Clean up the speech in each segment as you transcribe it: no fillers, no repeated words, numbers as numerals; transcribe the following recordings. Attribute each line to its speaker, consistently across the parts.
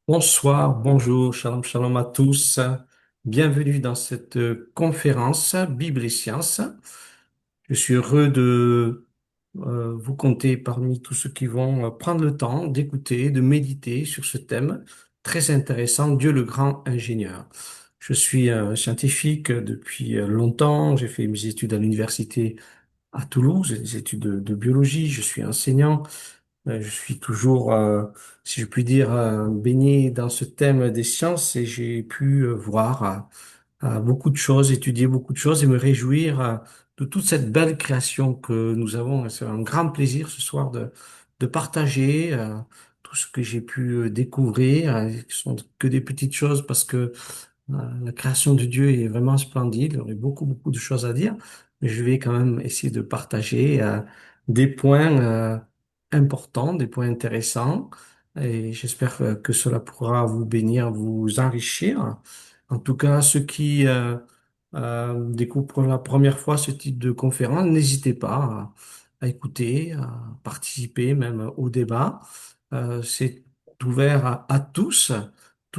Speaker 1: Bonsoir, bonjour, shalom, shalom à tous. Bienvenue dans cette conférence Bible et Sciences. Je suis heureux de vous compter parmi tous ceux qui vont prendre le temps d'écouter, de méditer sur ce thème très intéressant, Dieu le grand ingénieur. Je suis scientifique depuis longtemps. J'ai fait mes études à l'université à Toulouse, des études de biologie. Je suis enseignant. Je suis toujours, si je puis dire, baigné dans ce thème des sciences et j'ai pu voir beaucoup de choses, étudier beaucoup de choses et me réjouir de toute cette belle création que nous avons. C'est un grand plaisir ce soir de partager tout ce que j'ai pu découvrir, qui sont que des petites choses parce que la création de Dieu est vraiment splendide. Il y aurait beaucoup, beaucoup de choses à dire, mais je vais quand même essayer de partager des points importants, des points intéressants, et j'espère que cela pourra vous bénir, vous enrichir. En tout cas, ceux qui découvrent pour la première fois ce type de conférence, n'hésitez pas à écouter, à participer même au débat. C'est ouvert à tous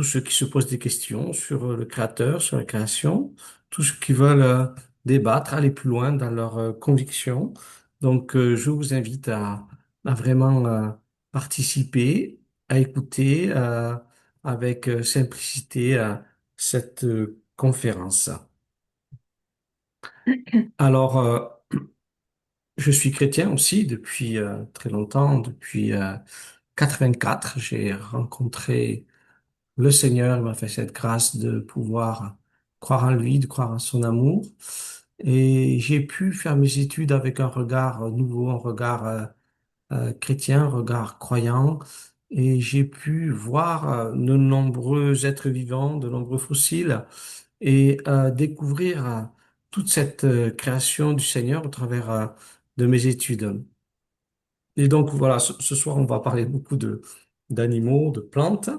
Speaker 1: ceux qui se posent des questions sur le créateur, sur la création, tous ceux qui veulent débattre, aller plus loin dans leurs convictions. Donc, je vous invite à vraiment participer, à écouter avec simplicité cette conférence. Alors, je suis chrétien aussi depuis très longtemps, depuis 84. J'ai rencontré le Seigneur m'a fait cette grâce de pouvoir croire en lui, de croire en son amour. Et j'ai pu faire mes études avec un regard nouveau, un regard chrétien, un regard croyant. Et j'ai pu voir de nombreux êtres vivants, de nombreux fossiles, et découvrir toute cette création du Seigneur au travers de mes études. Et donc voilà, ce soir, on va parler beaucoup de d'animaux, de plantes.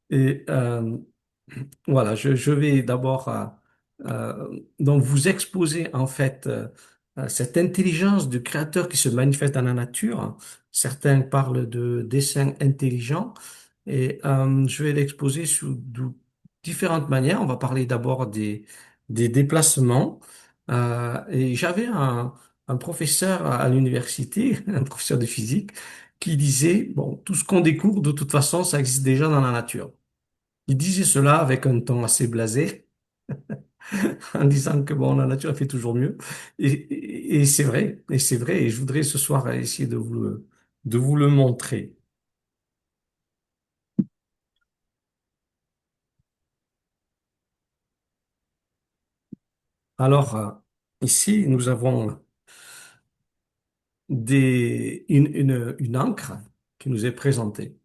Speaker 1: Et voilà, je vais d'abord donc vous exposer en fait cette intelligence du créateur qui se manifeste dans la nature. Certains parlent de dessin intelligent et je vais l'exposer sous différentes manières. On va parler d'abord des déplacements. Et j'avais un professeur à l'université, un professeur de physique, qui disait, bon, tout ce qu'on découvre, de toute façon, ça existe déjà dans la nature. Il disait cela avec un ton assez blasé, en disant que bon, la nature elle fait toujours mieux. Et c'est vrai, et c'est vrai, et je voudrais ce soir essayer de vous le montrer. Alors, ici, nous avons une encre qui nous est présentée.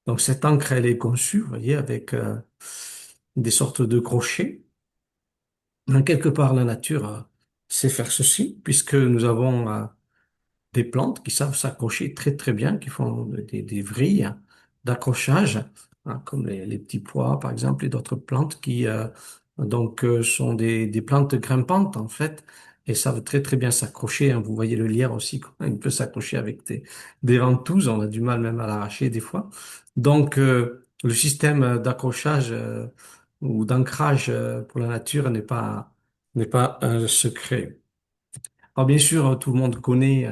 Speaker 1: Donc, cette encre, elle est conçue, vous voyez, avec des sortes de crochets. En quelque part, la nature sait faire ceci, puisque nous avons des plantes qui savent s'accrocher très très bien, qui font des vrilles d'accrochage, hein, comme les petits pois par exemple, et d'autres plantes qui sont des plantes grimpantes en fait, et savent très très bien s'accrocher, hein. Vous voyez le lierre aussi, comment il peut s'accrocher avec des ventouses, on a du mal même à l'arracher des fois. Donc le système d'accrochage ou d'ancrage pour la nature n'est pas un secret. Alors bien sûr, tout le monde connaît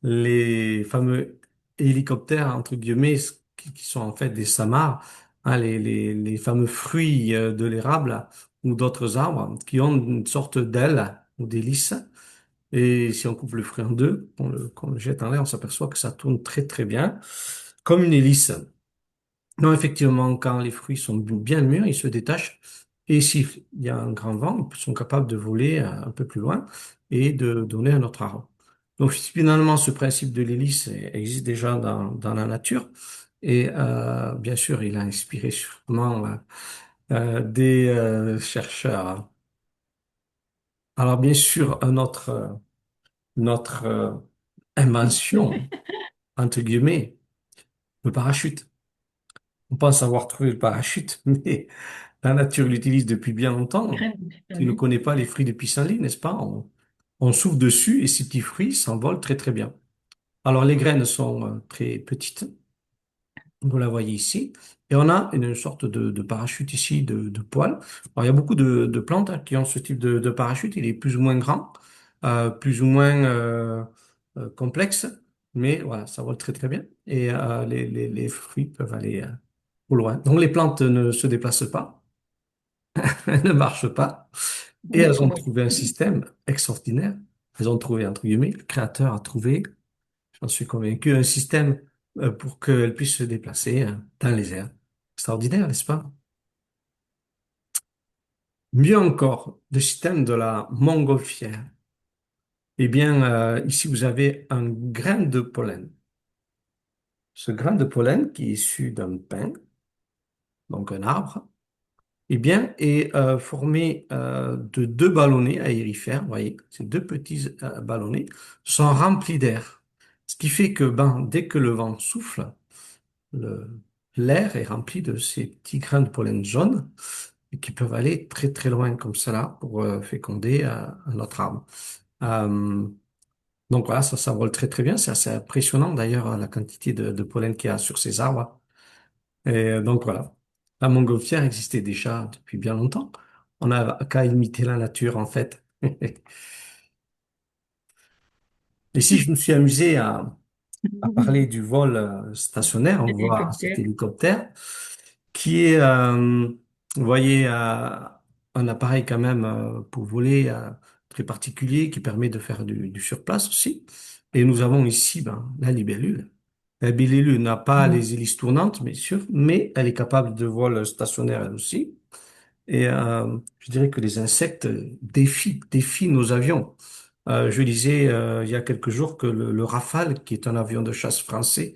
Speaker 1: les fameux hélicoptères, entre guillemets, qui sont en fait des samars, hein, les fameux fruits de l'érable ou d'autres arbres qui ont une sorte d'aile ou d'hélice. Et si on coupe le fruit en deux, qu'on le jette en l'air, on s'aperçoit que ça tourne très très bien, comme une hélice. Non, effectivement, quand les fruits sont bien mûrs, ils se détachent. Et s'il y a un grand vent, ils sont capables de voler un peu plus loin et de donner un autre arbre. Donc finalement, ce principe de l'hélice existe déjà dans la nature. Et bien sûr, il a inspiré sûrement des chercheurs. Alors bien sûr, notre invention, entre guillemets, le parachute. On pense avoir trouvé le parachute, mais la nature l'utilise depuis bien longtemps.
Speaker 2: Graines de
Speaker 1: Tu ne
Speaker 2: pissenlit.
Speaker 1: connais pas les fruits de pissenlit, n'est-ce pas? On souffle dessus et ces petits fruits s'envolent très très bien. Alors les graines sont très petites Vous la voyez ici. Et on a une sorte de parachute ici de poils. Alors, il y a beaucoup de plantes hein, qui ont ce type de parachute. Il est plus ou moins grand, plus ou moins complexe, mais voilà, ça vole très très bien. Et les fruits peuvent aller au loin. Donc les plantes ne se déplacent pas, elles ne marchent pas. Et elles ont
Speaker 2: Oui.
Speaker 1: trouvé un système extraordinaire. Elles ont trouvé, entre guillemets, le créateur a trouvé, j'en suis convaincu, un système pour qu'elles puissent se déplacer dans les airs. Extraordinaire, n'est-ce pas? Mieux encore, le système de la montgolfière. Eh bien, ici, vous avez un grain de pollen. Ce grain de pollen, qui est issu d'un pin, donc un arbre, eh bien, est formé de deux ballonnets aérifères. Vous voyez, ces deux petits ballonnets sont remplis d'air. Ce qui fait que ben, dès que le vent souffle, le- l'air est rempli de ces petits grains de pollen jaunes et qui peuvent aller très très loin comme cela pour féconder un autre arbre. Euh, donc voilà, ça vole très très bien. C'est assez impressionnant d'ailleurs la quantité de pollen qu'il y a sur ces arbres. Et donc voilà, la montgolfière existait déjà depuis bien longtemps. On n'a qu'à imiter la nature en fait. Et si je me suis amusé à parler du vol stationnaire, on voit cet
Speaker 2: Hélicoptère.
Speaker 1: hélicoptère qui est, vous voyez, un appareil quand même pour voler très particulier qui permet de faire du surplace aussi. Et nous avons ici ben, la libellule. La libellule n'a pas les hélices tournantes, bien sûr, mais elle est capable de vol stationnaire elle aussi. Et je dirais que les insectes défient nos avions. Je disais il y a quelques jours que le Rafale, qui est un avion de chasse français,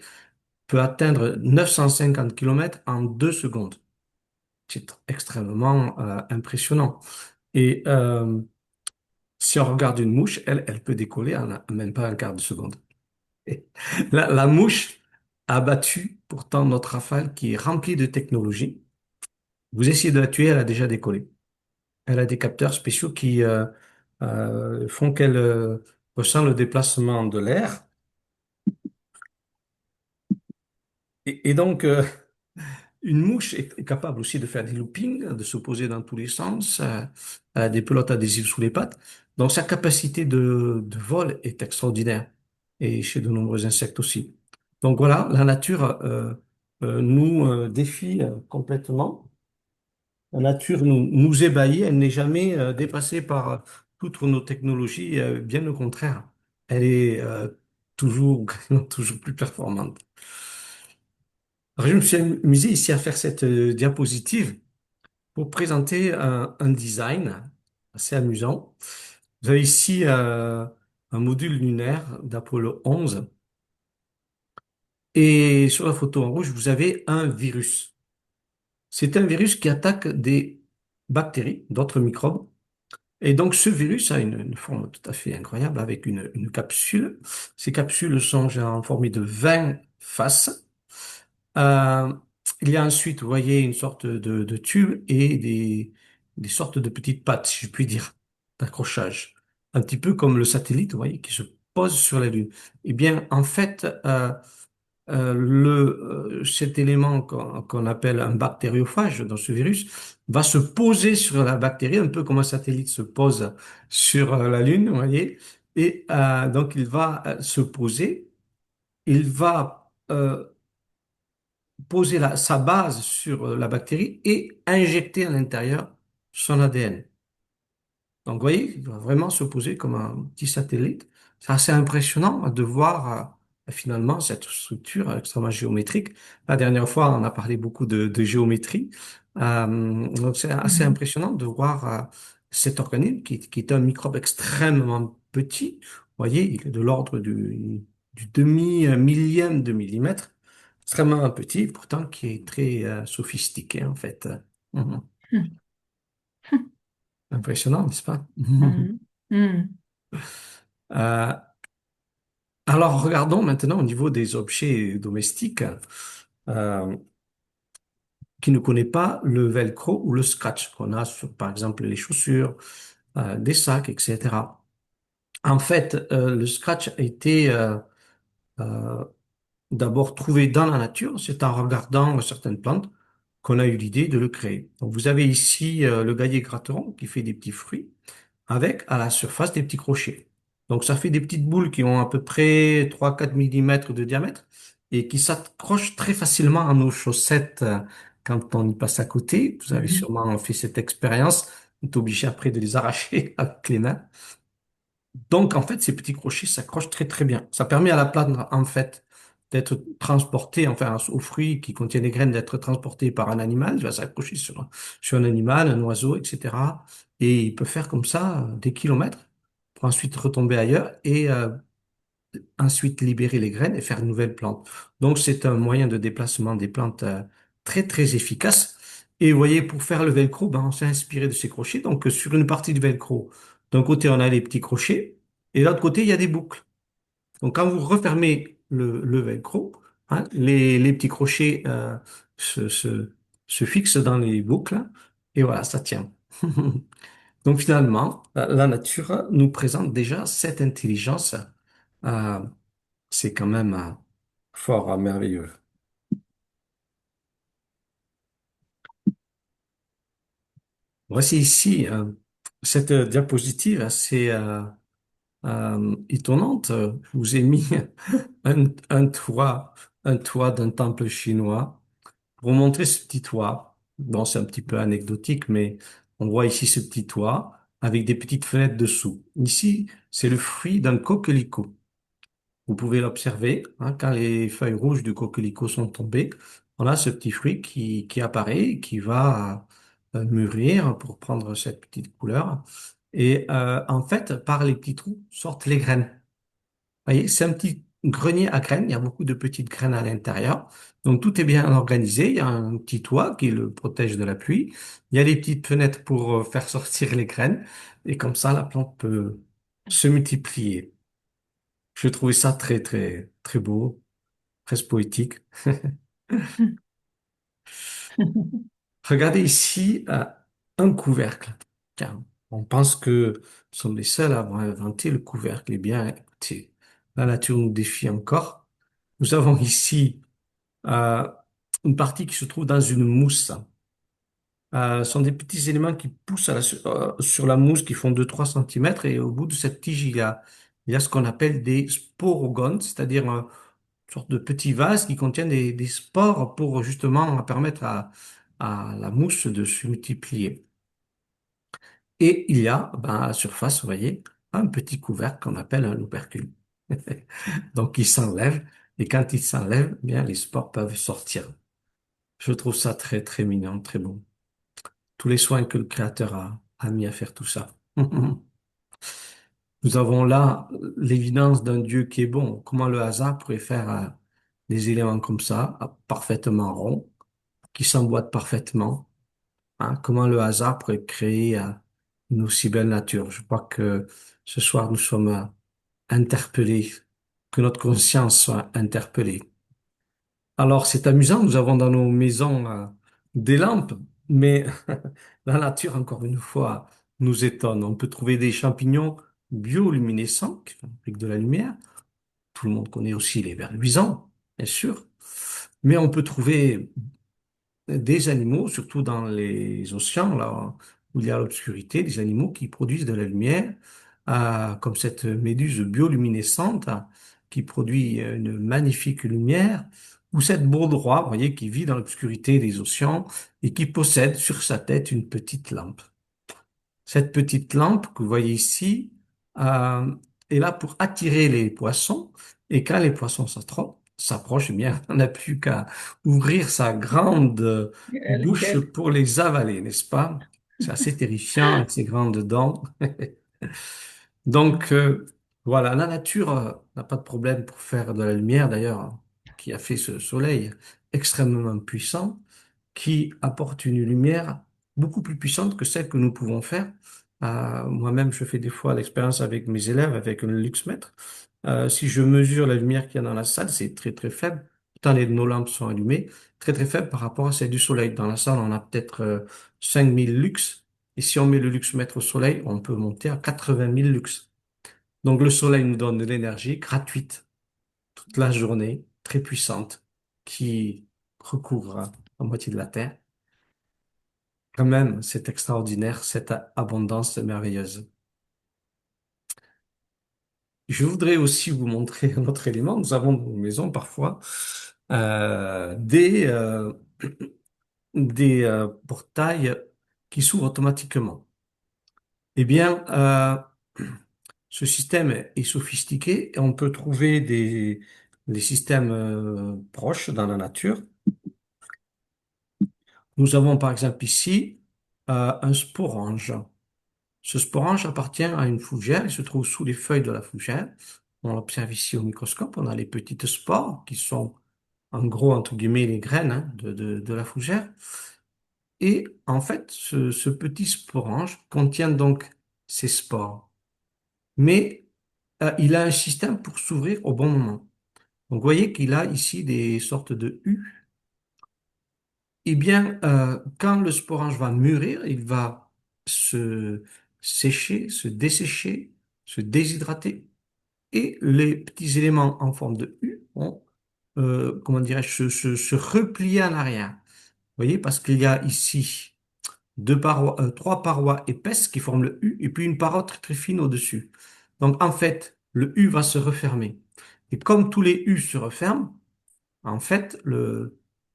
Speaker 1: peut atteindre 950 kilomètres en 2 secondes. C'est extrêmement impressionnant. Et si on regarde une mouche, elle peut décoller en même pas un quart de seconde. Et la mouche a battu pourtant notre Rafale qui est rempli de technologie. Vous essayez de la tuer, elle a déjà décollé. Elle a des capteurs spéciaux qui font qu'elle ressent le déplacement de l'air. Et donc, une mouche est capable aussi de faire des loopings, de se poser dans tous les sens. Elle a des pelotes adhésives sous les pattes. Donc, sa capacité de vol est extraordinaire. Et chez de nombreux insectes aussi. Donc voilà, la nature nous défie complètement. La nature nous ébahit. Elle n'est jamais dépassée par toutes nos technologies. Bien au contraire, elle est toujours, toujours plus performante. Alors, je me suis amusé ici à faire cette diapositive pour présenter un design assez amusant. Vous avez ici un module lunaire d'Apollo 11 et sur la photo en rouge, vous avez un virus. C'est un virus qui attaque des bactéries, d'autres microbes. Et donc ce virus a une forme tout à fait incroyable avec une capsule. Ces capsules sont genre formées de 20 faces. Euh, il y a ensuite, vous voyez, une sorte de tube et des sortes de petites pattes, si je puis dire, d'accrochage. Un petit peu comme le satellite, vous voyez, qui se pose sur la Lune. Eh bien, en fait, cet élément qu'on appelle un bactériophage dans ce virus va se poser sur la bactérie, un peu comme un satellite se pose sur la Lune, vous voyez. Et donc, il va se poser, il va poser sa base sur la bactérie et injecter à l'intérieur son ADN. Donc, vous voyez, il va vraiment se poser comme un petit satellite. C'est assez impressionnant de voir finalement cette structure extrêmement géométrique. La dernière fois, on a parlé beaucoup de géométrie. Donc, c'est assez
Speaker 2: Mhm.
Speaker 1: impressionnant de voir cet organisme qui est un microbe extrêmement petit. Vous voyez, il est de l'ordre du demi-millième de millimètre. Extrêmement petit, pourtant qui est très sophistiqué en fait. Mhm. Impressionnant, n'est-ce pas?
Speaker 2: Mhm. Mhm.
Speaker 1: Euh, alors, regardons maintenant au niveau des objets domestiques euh, qui ne connaissent pas le velcro ou le scratch qu'on a sur, par exemple, les chaussures, des sacs, etc. En fait, le scratch a été d'abord trouvé dans la nature. C'est en regardant certaines plantes qu'on a eu l'idée de le créer. Donc, vous avez ici le gaillet gratteron qui fait des petits fruits avec à la surface des petits crochets. Donc ça fait des petites boules qui ont à peu près 3-4 millimètres de diamètre et qui s'accrochent très facilement à nos chaussettes quand on y passe à côté. Vous avez
Speaker 2: Mhm.
Speaker 1: sûrement fait cette expérience. On est obligé après de les arracher avec les mains. Donc en fait, ces petits crochets s'accrochent très très bien. Ça permet à la plante en fait d'être transportée, enfin aux fruits qui contiennent des graines, d'être transportée par un animal. Il va s'accrocher sur un animal, un oiseau, etc. Et il peut faire comme ça des kilomètres pour ensuite retomber ailleurs et ensuite libérer les graines et faire une nouvelle plante. Donc c'est un moyen de déplacement des plantes très très efficace. Et vous voyez, pour faire le velcro, ben, on s'est inspiré de ces crochets. Donc sur une partie du velcro, d'un côté on a les petits crochets et de l'autre côté il y a des boucles. Donc quand vous refermez le velcro, hein, les petits crochets se, se, se fixent dans les boucles et voilà, ça tient. Donc finalement, la nature nous présente déjà cette intelligence. euh, c'est quand même fort merveilleux. Voici ici cette diapositive assez étonnante. Je vous ai mis un un toit d'un temple chinois pour vous montrer ce petit toit. Bon, c'est un petit peu anecdotique, mais on voit ici ce petit toit avec des petites fenêtres dessous. Ici, c'est le fruit d'un coquelicot. Vous pouvez l'observer, hein, quand les feuilles rouges du coquelicot sont tombées, on a ce petit fruit qui apparaît, et qui va mûrir pour prendre cette petite couleur. Et en fait, par les petits trous sortent les graines. Vous voyez, c'est un petit grenier à graines, il y a beaucoup de petites graines à l'intérieur. Donc tout est bien organisé, il y a un petit toit qui le protège de la pluie, il y a des petites fenêtres pour faire sortir les graines, et comme ça, la plante peut se multiplier. Je trouvais ça très, très, très beau, presque poétique. Regardez ici un couvercle. Tiens, on pense que nous sommes les seuls à avoir inventé le couvercle. Eh bien, écoutez, la nature nous défie encore. Nous avons ici euh, une partie qui se trouve dans une mousse. Ce sont des petits éléments qui poussent sur la mousse qui font 2-3 centimètres et au bout de cette tige, il y a ce qu'on appelle des sporogones, c'est-à-dire sorte de petits vases qui contiennent des spores pour justement permettre à la mousse de se multiplier. Et il y a, ben, à la surface, vous voyez, un petit couvercle qu'on appelle un opercule. Donc, il s'enlève, et quand il s'enlève, eh bien, les spores peuvent sortir. Je trouve ça très, très mignon, très beau. Tous les soins que le Créateur a mis à faire tout ça. Nous avons là l'évidence d'un Dieu qui est bon. Comment le hasard pourrait faire des éléments comme ça, parfaitement ronds, qui s'emboîtent parfaitement, hein? Comment le hasard pourrait créer une aussi belle nature? Je crois que ce soir, nous sommes interpellés, que notre conscience soit interpellée. Alors, c'est amusant, nous avons dans nos maisons des lampes, mais la nature, encore une fois, nous étonne. On peut trouver des champignons bioluminescents qui fabriquent de la lumière. Tout le monde connaît aussi les vers luisants, bien sûr. Mais on peut trouver des animaux, surtout dans les océans, là où il y a l'obscurité, des animaux qui produisent de la lumière, comme cette méduse bioluminescente qui produit une magnifique lumière, ou cette baudroie, vous voyez, qui vit dans l'obscurité des océans et qui possède sur sa tête une petite lampe. Cette petite lampe que vous voyez ici euh, est là pour attirer les poissons. Et quand les poissons s'approchent, eh bien, on n'a plus qu'à ouvrir sa grande bouche
Speaker 2: Lequel?
Speaker 1: pour les avaler, n'est-ce pas? C'est assez terrifiant avec ses grandes dents. Donc, voilà, la nature n'a pas de problème pour faire de la lumière, d'ailleurs, qui a fait ce soleil extrêmement puissant qui apporte une lumière beaucoup plus puissante que celle que nous pouvons faire. Moi-même, je fais des fois l'expérience avec mes élèves avec un luxmètre. Si je mesure la lumière qu'il y a dans la salle, c'est très très faible. Pourtant, nos lampes sont allumées, très très faible par rapport à celle du soleil. Dans la salle, on a peut-être 5000 lux. Et si on met le luxmètre au soleil, on peut monter à 80 000 lux. Donc le soleil nous donne de l'énergie gratuite toute la journée. très puissante qui recouvre la moitié de la Terre. Quand même, c'est extraordinaire, cette abondance merveilleuse. Je voudrais aussi vous montrer un autre élément. Nous avons dans nos maisons parfois euh, des, euh, des portails qui s'ouvrent automatiquement. Eh bien, ce système est sophistiqué et on peut trouver des systèmes proches dans la nature. Nous avons par exemple ici un sporange. Ce sporange appartient à une fougère, il se trouve sous les feuilles de la fougère. On l'observe ici au microscope, on a les petites spores qui sont en gros, entre guillemets, les graines hein, de la fougère. Et en fait, ce petit sporange contient donc ces spores. Mais il a un système pour s'ouvrir au bon moment. Donc, vous voyez qu'il a ici des sortes de U. Eh bien, quand le sporange va mûrir, il va se sécher, se dessécher, se déshydrater. Et les petits éléments en forme de U vont, comment dirais-je, se replier en arrière. Vous voyez, parce qu'il y a ici trois parois épaisses qui forment le U et puis une paroi très, très fine au-dessus. Donc, en fait, le U va se refermer. Et comme tous les U se referment, en fait,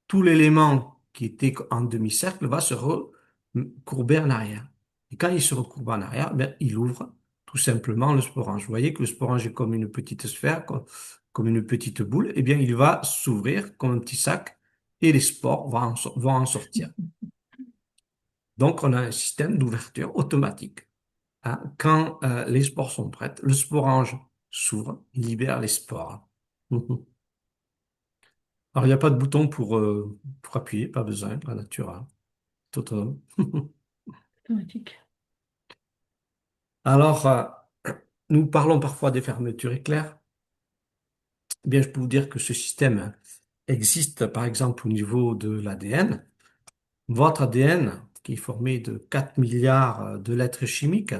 Speaker 1: tout l'élément qui était en demi-cercle va se recourber en arrière. Et quand il se recourbe en arrière, ben, il ouvre tout simplement le sporange. Vous voyez que le sporange est comme une petite sphère, comme une petite boule. Eh bien, il va s'ouvrir comme un petit sac et les spores vont en sortir. Donc, on a un système d'ouverture automatique. Hein. Quand les spores sont prêtes, le sporange s'ouvre, il libère les spores. Alors, il n'y a pas de bouton pour appuyer, pas besoin, la nature a tout autonome.
Speaker 2: Automatique.
Speaker 1: Alors, nous parlons parfois des fermetures éclairs. Eh bien, je peux vous dire que ce système existe, par exemple, au niveau de l'ADN. Votre ADN, qui est formé de 4 milliards de lettres chimiques,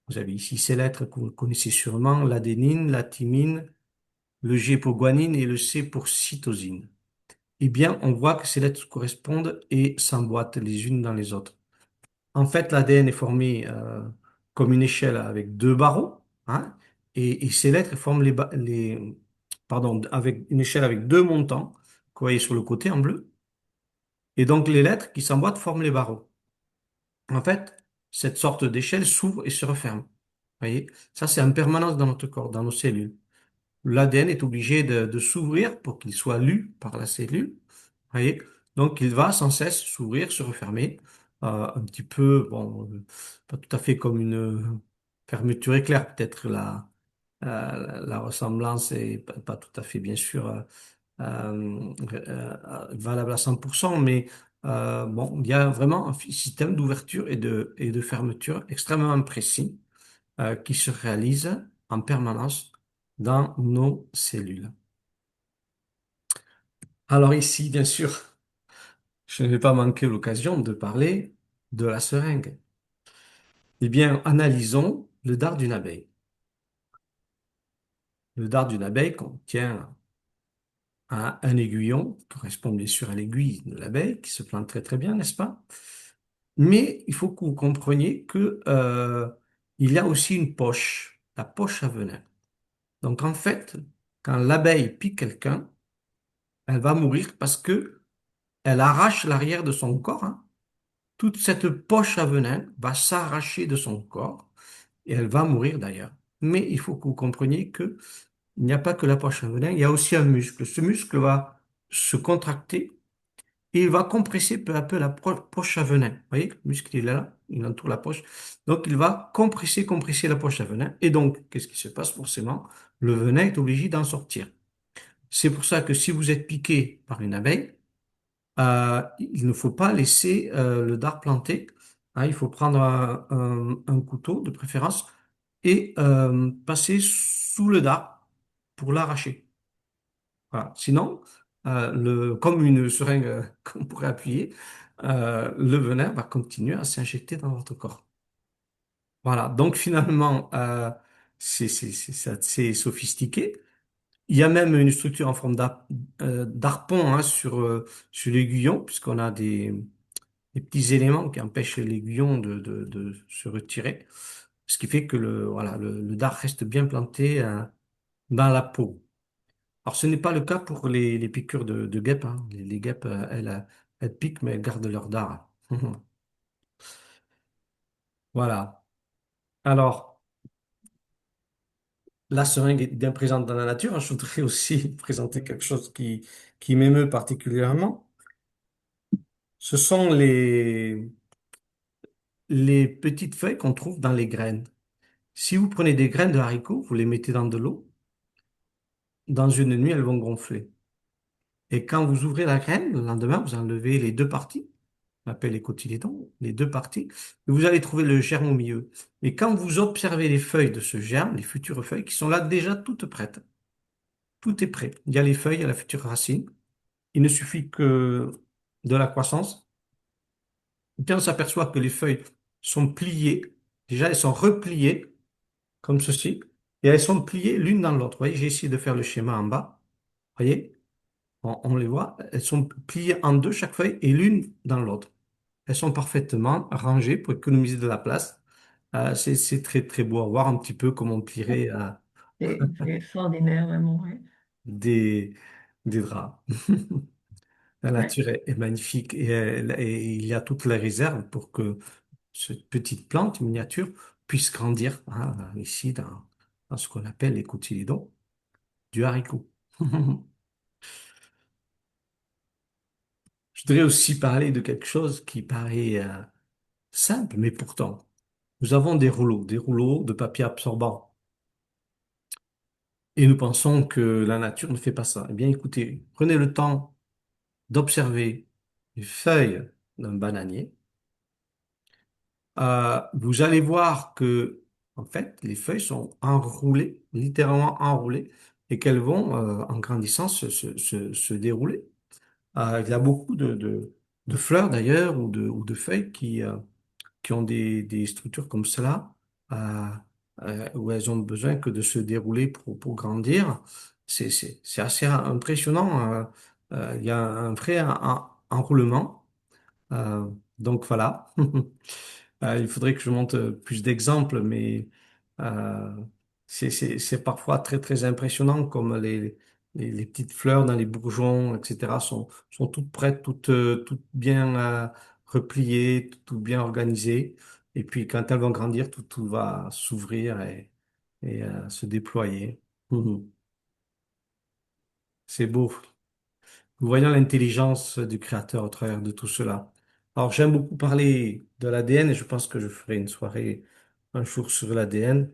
Speaker 1: vous avez ici ces lettres que vous connaissez sûrement, l'adénine, la thymine, le G pour guanine et le C pour cytosine. Eh bien, on voit que ces lettres correspondent et s'emboîtent les unes dans les autres. En fait, l'ADN est formé comme une échelle avec deux barreaux, hein, et ces lettres forment pardon, avec une échelle avec deux montants, que vous voyez sur le côté en bleu, et donc les lettres qui s'emboîtent forment les barreaux. En fait, cette sorte d'échelle s'ouvre et se referme. Vous voyez, ça c'est en permanence dans notre corps, dans nos cellules. L'ADN est obligé de s'ouvrir pour qu'il soit lu par la cellule. Vous voyez? Donc, il va sans cesse s'ouvrir, se refermer, un petit peu, bon, pas tout à fait comme une fermeture éclair, peut-être la ressemblance est pas tout à fait, bien sûr, valable à 100%, mais bon, il y a vraiment un système d'ouverture et de fermeture extrêmement précis qui se réalise en permanence dans nos cellules. Alors ici, bien sûr, je ne vais pas manquer l'occasion de parler de la seringue. Eh bien, analysons le dard d'une abeille. Le dard d'une abeille contient un aiguillon, qui correspond bien sûr à l'aiguille de l'abeille, qui se plante très très bien, n'est-ce pas? Mais il faut que vous compreniez que, il y a aussi une poche, la poche à venin. Donc en fait, quand l'abeille pique quelqu'un, elle va mourir parce que elle arrache l'arrière de son corps, hein. Toute cette poche à venin va s'arracher de son corps et elle va mourir d'ailleurs. Mais il faut que vous compreniez que il n'y a pas que la poche à venin, il y a aussi un muscle. Ce muscle va se contracter et il va compresser peu à peu la poche à venin. Vous voyez, le muscle il est là, il entoure la poche. Donc il va compresser la poche à venin. Et donc, qu'est-ce qui se passe forcément? Le venin est obligé d'en sortir. C'est pour ça que si vous êtes piqué par une abeille, il ne faut pas laisser le dard planté. Hein, il faut prendre un couteau de préférence et passer sous le dard pour l'arracher. Voilà. Sinon, comme une seringue qu'on pourrait appuyer, le venin va continuer à s'injecter dans votre corps. Voilà. Donc finalement, c'est assez sophistiqué. Il y a même une structure en forme d'arpon hein, sur l'aiguillon, puisqu'on a des petits éléments qui empêchent l'aiguillon de se retirer, ce qui fait que voilà, le dard reste bien planté dans la peau. Alors, ce n'est pas le cas pour les piqûres de guêpes. Hein. Les guêpes, elles piquent, mais elles gardent leur dard. Voilà. Alors, la seringue est bien présente dans la nature. Je voudrais aussi présenter quelque chose qui m'émeut particulièrement. Ce sont les petites feuilles qu'on trouve dans les graines. Si vous prenez des graines de haricots, vous les mettez dans de l'eau, dans une nuit, elles vont gonfler. Et quand vous ouvrez la graine, le lendemain, vous enlevez les deux parties, on appelle les cotylédons, les deux parties, et vous allez trouver le germe au milieu. Et quand vous observez les feuilles de ce germe, les futures feuilles qui sont là déjà toutes prêtes, tout est prêt. Il y a les feuilles, il y a la future racine. Il ne suffit que de la croissance. Et puis on s'aperçoit que les feuilles sont pliées. Déjà, elles sont repliées, comme ceci, et elles sont pliées l'une dans l'autre. Vous voyez, j'ai essayé de faire le schéma en bas. Vous voyez, on les voit, elles sont pliées en deux chaque feuille et l'une dans l'autre. Elles sont parfaitement rangées pour économiser de la place. C'est très très beau à voir, un petit peu comme on plierait
Speaker 2: C'est extraordinaire, vraiment. Ouais.
Speaker 1: des, des draps. La
Speaker 2: Ouais.
Speaker 1: nature est magnifique et il y a toutes les réserves pour que cette petite plante miniature puisse grandir hein, ici dans ce qu'on appelle les cotylédons du haricot. Je voudrais aussi parler de quelque chose qui paraît simple, mais pourtant, nous avons des rouleaux de papier absorbant. Et nous pensons que la nature ne fait pas ça. Eh bien, écoutez, prenez le temps d'observer les feuilles d'un bananier. Vous allez voir que, en fait, les feuilles sont enroulées, littéralement enroulées, et qu'elles vont, en grandissant, se dérouler. Il y a beaucoup de fleurs, d'ailleurs, ou de feuilles qui ont des structures comme cela, euh, où elles ont besoin que de se dérouler pour grandir. C'est assez impressionnant. Il y a un vrai enroulement. Euh, donc voilà. Il faudrait que je monte plus d'exemples, mais euh, c'est parfois très très impressionnant comme les petites fleurs dans les bourgeons, etc. sont toutes prêtes, toutes bien repliées, tout bien organisées. Et puis quand elles vont grandir, tout va s'ouvrir et se déployer. Mhm. C'est beau. Nous voyons l'intelligence du créateur au travers de tout cela. Alors, j'aime beaucoup parler de l'ADN et je pense que je ferai une soirée un jour sur l'ADN.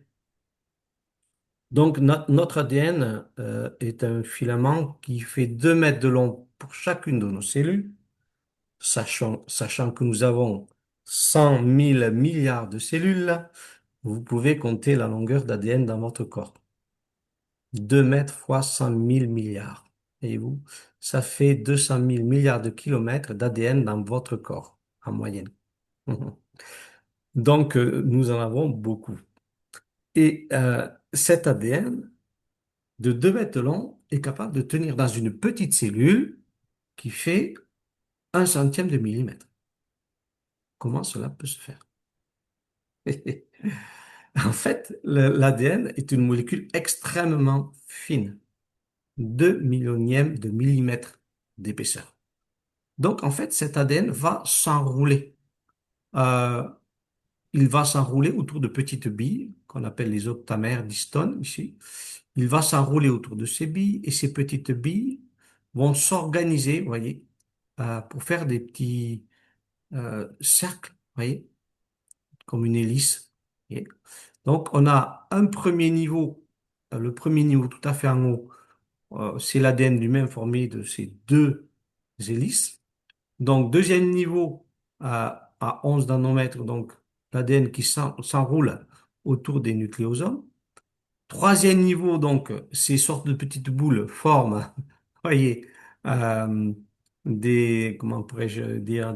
Speaker 1: Donc, notre ADN est un filament qui fait 2 mètres de long pour chacune de nos cellules, sachant que nous avons 100 000 milliards de cellules. Vous pouvez compter la longueur d'ADN dans votre corps. 2 mètres fois 100 000 milliards. Voyez-vous, ça fait 200 000 milliards de kilomètres d'ADN dans votre corps, en moyenne. Donc, nous en avons beaucoup. Et cet ADN de 2 mètres de long est capable de tenir dans une petite cellule qui fait un centième de millimètre. Comment cela peut se faire? En fait, l'ADN est une molécule extrêmement fine, 2 millionièmes de millimètre d'épaisseur. Donc, en fait, cet ADN va s'enrouler. Euh, il va s'enrouler autour de petites billes, qu'on appelle les octamères d'Histone ici. Il va s'enrouler autour de ces billes et ces petites billes vont s'organiser, vous voyez, pour faire des petits cercles, vous voyez, comme une hélice. Voyez. Donc, on a un premier niveau, le premier niveau tout à fait en haut, c'est l'ADN lui-même formé de ces deux hélices. Donc, deuxième niveau à 11 nanomètres, donc l'ADN qui s'enroule autour des nucléosomes. Troisième niveau, donc, ces sortes de petites boules forment, voyez, euh, comment pourrais-je dire,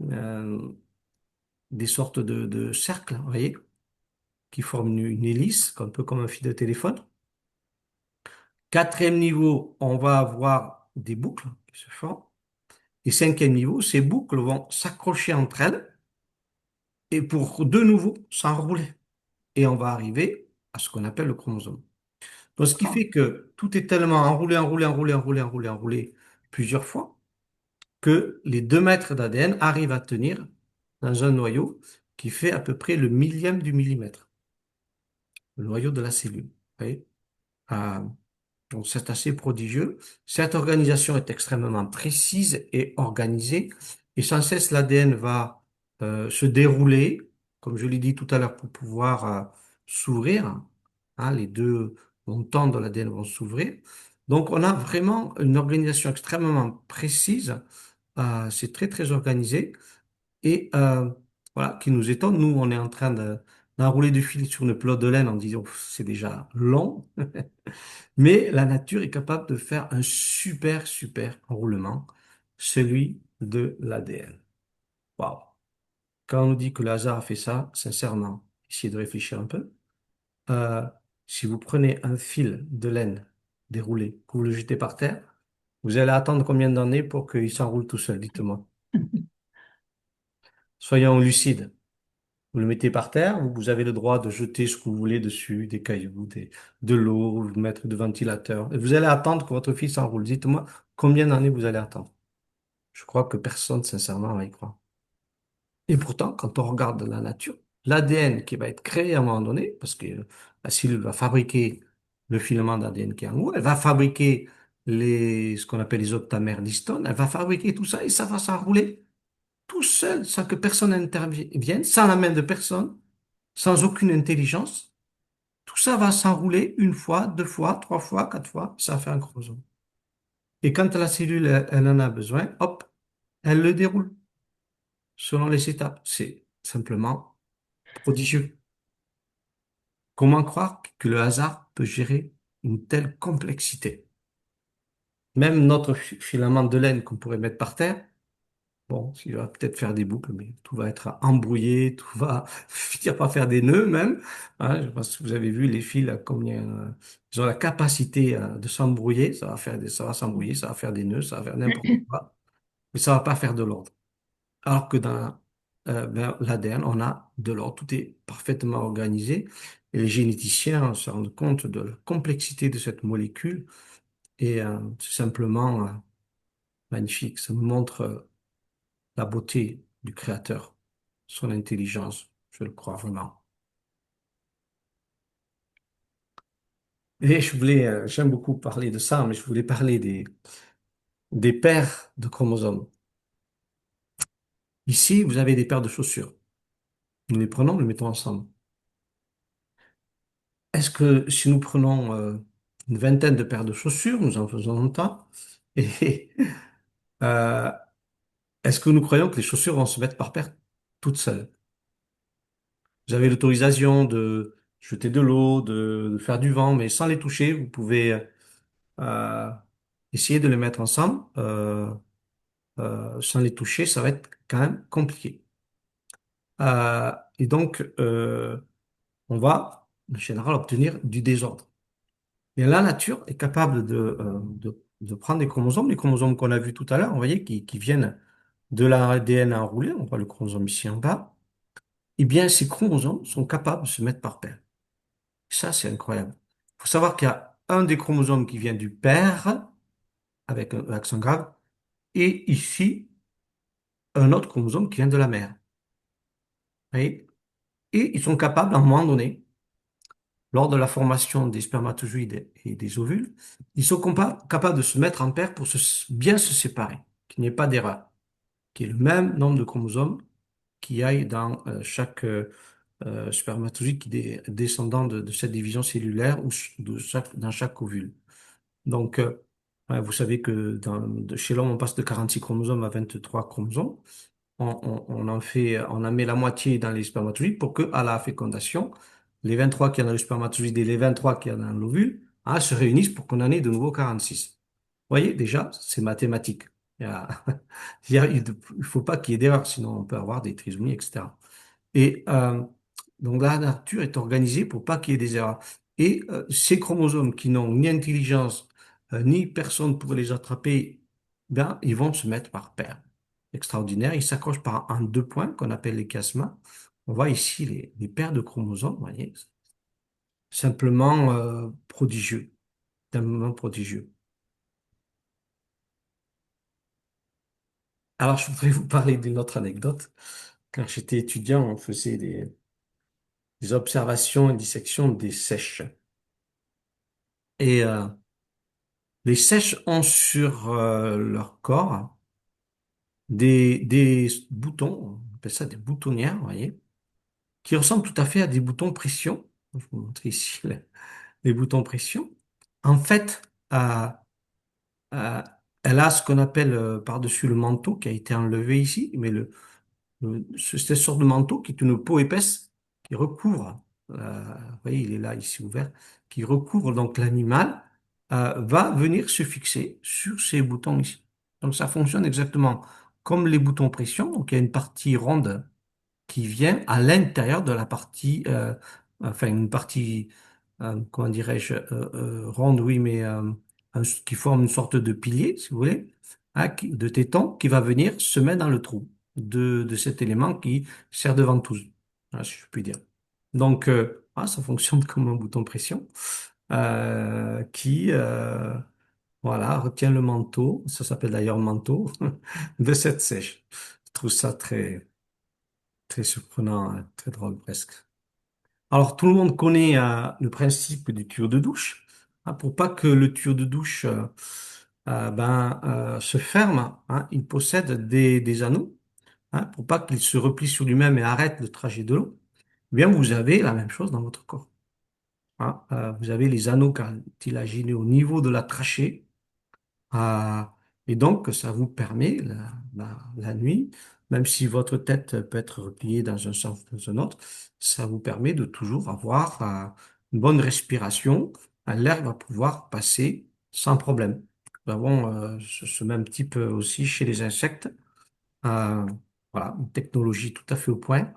Speaker 1: euh, des sortes de cercles, voyez, qui forment une hélice, un peu comme un fil de téléphone. Quatrième niveau, on va avoir des boucles qui se forment. Et cinquième niveau, ces boucles vont s'accrocher entre elles et pour de nouveau s'enrouler. Et on va arriver à ce qu'on appelle le chromosome. Donc, ce qui
Speaker 2: D'accord.
Speaker 1: fait que tout est tellement enroulé, enroulé, enroulé, enroulé, enroulé, enroulé plusieurs fois que les 2 mètres d'ADN arrivent à tenir dans un noyau qui fait à peu près le millième du millimètre, le noyau de la cellule. Vous voyez. Ah, donc c'est assez prodigieux. Cette organisation est extrêmement précise et organisée, et sans cesse l'ADN va se dérouler, comme je l'ai dit tout à l'heure, pour pouvoir s'ouvrir. Hein, les deux montants de l'ADN vont s'ouvrir. Donc on a vraiment une organisation extrêmement précise. C'est très très organisé et voilà qui nous étonne. Nous, on est en train d'enrouler du fil sur une pelote de laine en disant c'est déjà long. Mais la nature est capable de faire un super, super enroulement, celui de l'ADN. Waouh! Quand on nous dit que le hasard a fait ça, sincèrement, essayez de réfléchir un peu. Euh, si vous prenez un fil de laine déroulé, que vous le jetez par terre, vous allez attendre combien d'années pour qu'il s'enroule tout seul, dites-moi. Soyons lucides. Vous le mettez par terre, vous avez le droit de jeter ce que vous voulez dessus, des cailloux, de l'eau, vous mettre de ventilateur. Et vous allez attendre que votre fil s'enroule. Dites-moi combien d'années vous allez attendre. Je crois que personne, sincèrement, va y croire. Et pourtant, quand on regarde la nature, l'ADN qui va être créé à un moment donné, parce que la cellule va fabriquer le filament d'ADN qui est en haut, elle va fabriquer ce qu'on appelle les octamères d'histone, elle va fabriquer tout ça et ça va s'enrouler tout seul, sans que personne n'intervienne, sans la main de personne, sans aucune intelligence. Tout ça va s'enrouler une fois, 2 fois, 3 fois, 4 fois, ça fait un chromosome. Et quand la cellule, elle en a besoin, hop, elle le déroule selon les étapes. C'est simplement prodigieux. Comment croire que le hasard peut gérer une telle complexité? Même notre filament de laine qu'on pourrait mettre par terre, bon, il va peut-être faire des boucles, mais tout va être embrouillé, tout va finir par faire des nœuds même. Hein, je pense que vous avez vu les fils, combien ils ont la capacité de s'embrouiller, ça va s'embrouiller, ça va faire des nœuds, ça va faire n'importe quoi, mais ça va pas faire de l'ordre. Alors que dans l'ADN, on a de l'ordre, tout est parfaitement organisé. Et les généticiens se rendent compte de la complexité de cette molécule et c'est simplement magnifique. Ça nous montre la beauté du Créateur, son intelligence, je le crois vraiment. Et j'aime beaucoup parler de ça, mais je voulais parler des paires de chromosomes. Ici, vous avez des paires de chaussures. Nous les prenons, nous les mettons ensemble. Est-ce que si nous prenons une vingtaine de paires de chaussures, nous en faisons longtemps, et euh, est-ce que nous croyons que les chaussures vont se mettre par paires toutes seules? Vous avez l'autorisation de jeter de l'eau, de faire du vent, mais sans les toucher, vous pouvez euh, essayer de les mettre ensemble. Sans les toucher, ça va être quand même compliqué. Et donc, on va en général obtenir du désordre. Et la nature est capable de prendre des chromosomes, les chromosomes qu'on a vus tout à l'heure, vous voyez, qui viennent de l'ADN enroulé, on voit le chromosome ici en bas, eh bien, ces chromosomes sont capables de se mettre par paire. Ça, c'est incroyable. Il faut savoir qu'il y a un des chromosomes qui vient du père, avec un accent grave, et ici, un autre chromosome qui vient de la mère. Vous voyez. Et ils sont capables, à un moment donné, lors de la formation des spermatozoïdes et des ovules, ils sont capables de se mettre en paire pour bien se séparer, qu'il n'y ait pas d'erreur, qu'il y ait le même nombre de chromosomes qui aillent dans chaque spermatozoïde descendant de cette division cellulaire ou dans chaque ovule. Donc, ouais, vous savez que chez l'homme, on passe de 46 chromosomes à 23 chromosomes. On en met la moitié dans les spermatozoïdes pour que, à la fécondation, les 23 qui y a dans le spermatozoïde et les 23 qui y a dans l'ovule, hein, se réunissent pour qu'on en ait de nouveau 46. Vous voyez, déjà, c'est mathématique. Il y a- il faut pas qu'il y ait d'erreur, sinon on peut avoir des trisomies, etc. Et donc la nature est organisée pour pas qu'il y ait des erreurs. Et ces chromosomes qui n'ont ni intelligence, ni personne pour les attraper, ben, ils vont se mettre par paire. Extraordinaire. Ils s'accrochent par un deux points qu'on appelle les chiasmas. On voit ici les paires de chromosomes, vous voyez, simplement prodigieux, tellement prodigieux. Alors, je voudrais vous parler d'une autre anecdote. Quand j'étais étudiant, on faisait des observations et dissections des seiches. Et les seiches ont sur leur corps des boutons, on appelle ça des boutonnières, vous voyez, qui ressemblent tout à fait à des boutons pression. Je vais vous montrer ici les boutons pression. En fait, euh, euh, elle a ce qu'on appelle par-dessus le manteau qui a été enlevé ici, mais cette sorte de manteau qui est une peau épaisse qui recouvre, vous voyez, il est là ici ouvert, qui recouvre donc l'animal, va venir se fixer sur ces boutons ici. Donc ça fonctionne exactement comme les boutons pression. Donc il y a une partie ronde qui vient à l'intérieur de la partie, enfin une partie, comment dirais-je, ronde, oui, mais qui forme une sorte de pilier, si vous voulez, hein, de téton, qui va venir se mettre dans le trou de cet élément qui sert de ventouse, hein, si je puis dire. Donc, ça fonctionne comme un bouton pression qui, voilà, retient le manteau, ça s'appelle d'ailleurs manteau, de cette sèche. Je trouve ça très surprenant, hein, très drôle presque. Alors, tout le monde connaît le principe du tuyau de douche. Hein, pour pas que le tuyau de douche se ferme, hein, il possède des anneaux. Hein, pour pas qu'il se replie sur lui-même et arrête le trajet de l'eau. Eh bien, vous avez la même chose dans votre corps. Hein. Vous avez les anneaux cartilagineux au niveau de la trachée. Ah, et donc, ça vous permet, la nuit, même si votre tête peut être repliée dans un sens ou dans un autre, ça vous permet de toujours avoir une bonne respiration. L'air va pouvoir passer sans problème. Nous avons ce même type aussi chez les insectes. Euh, voilà, une technologie tout à fait au point,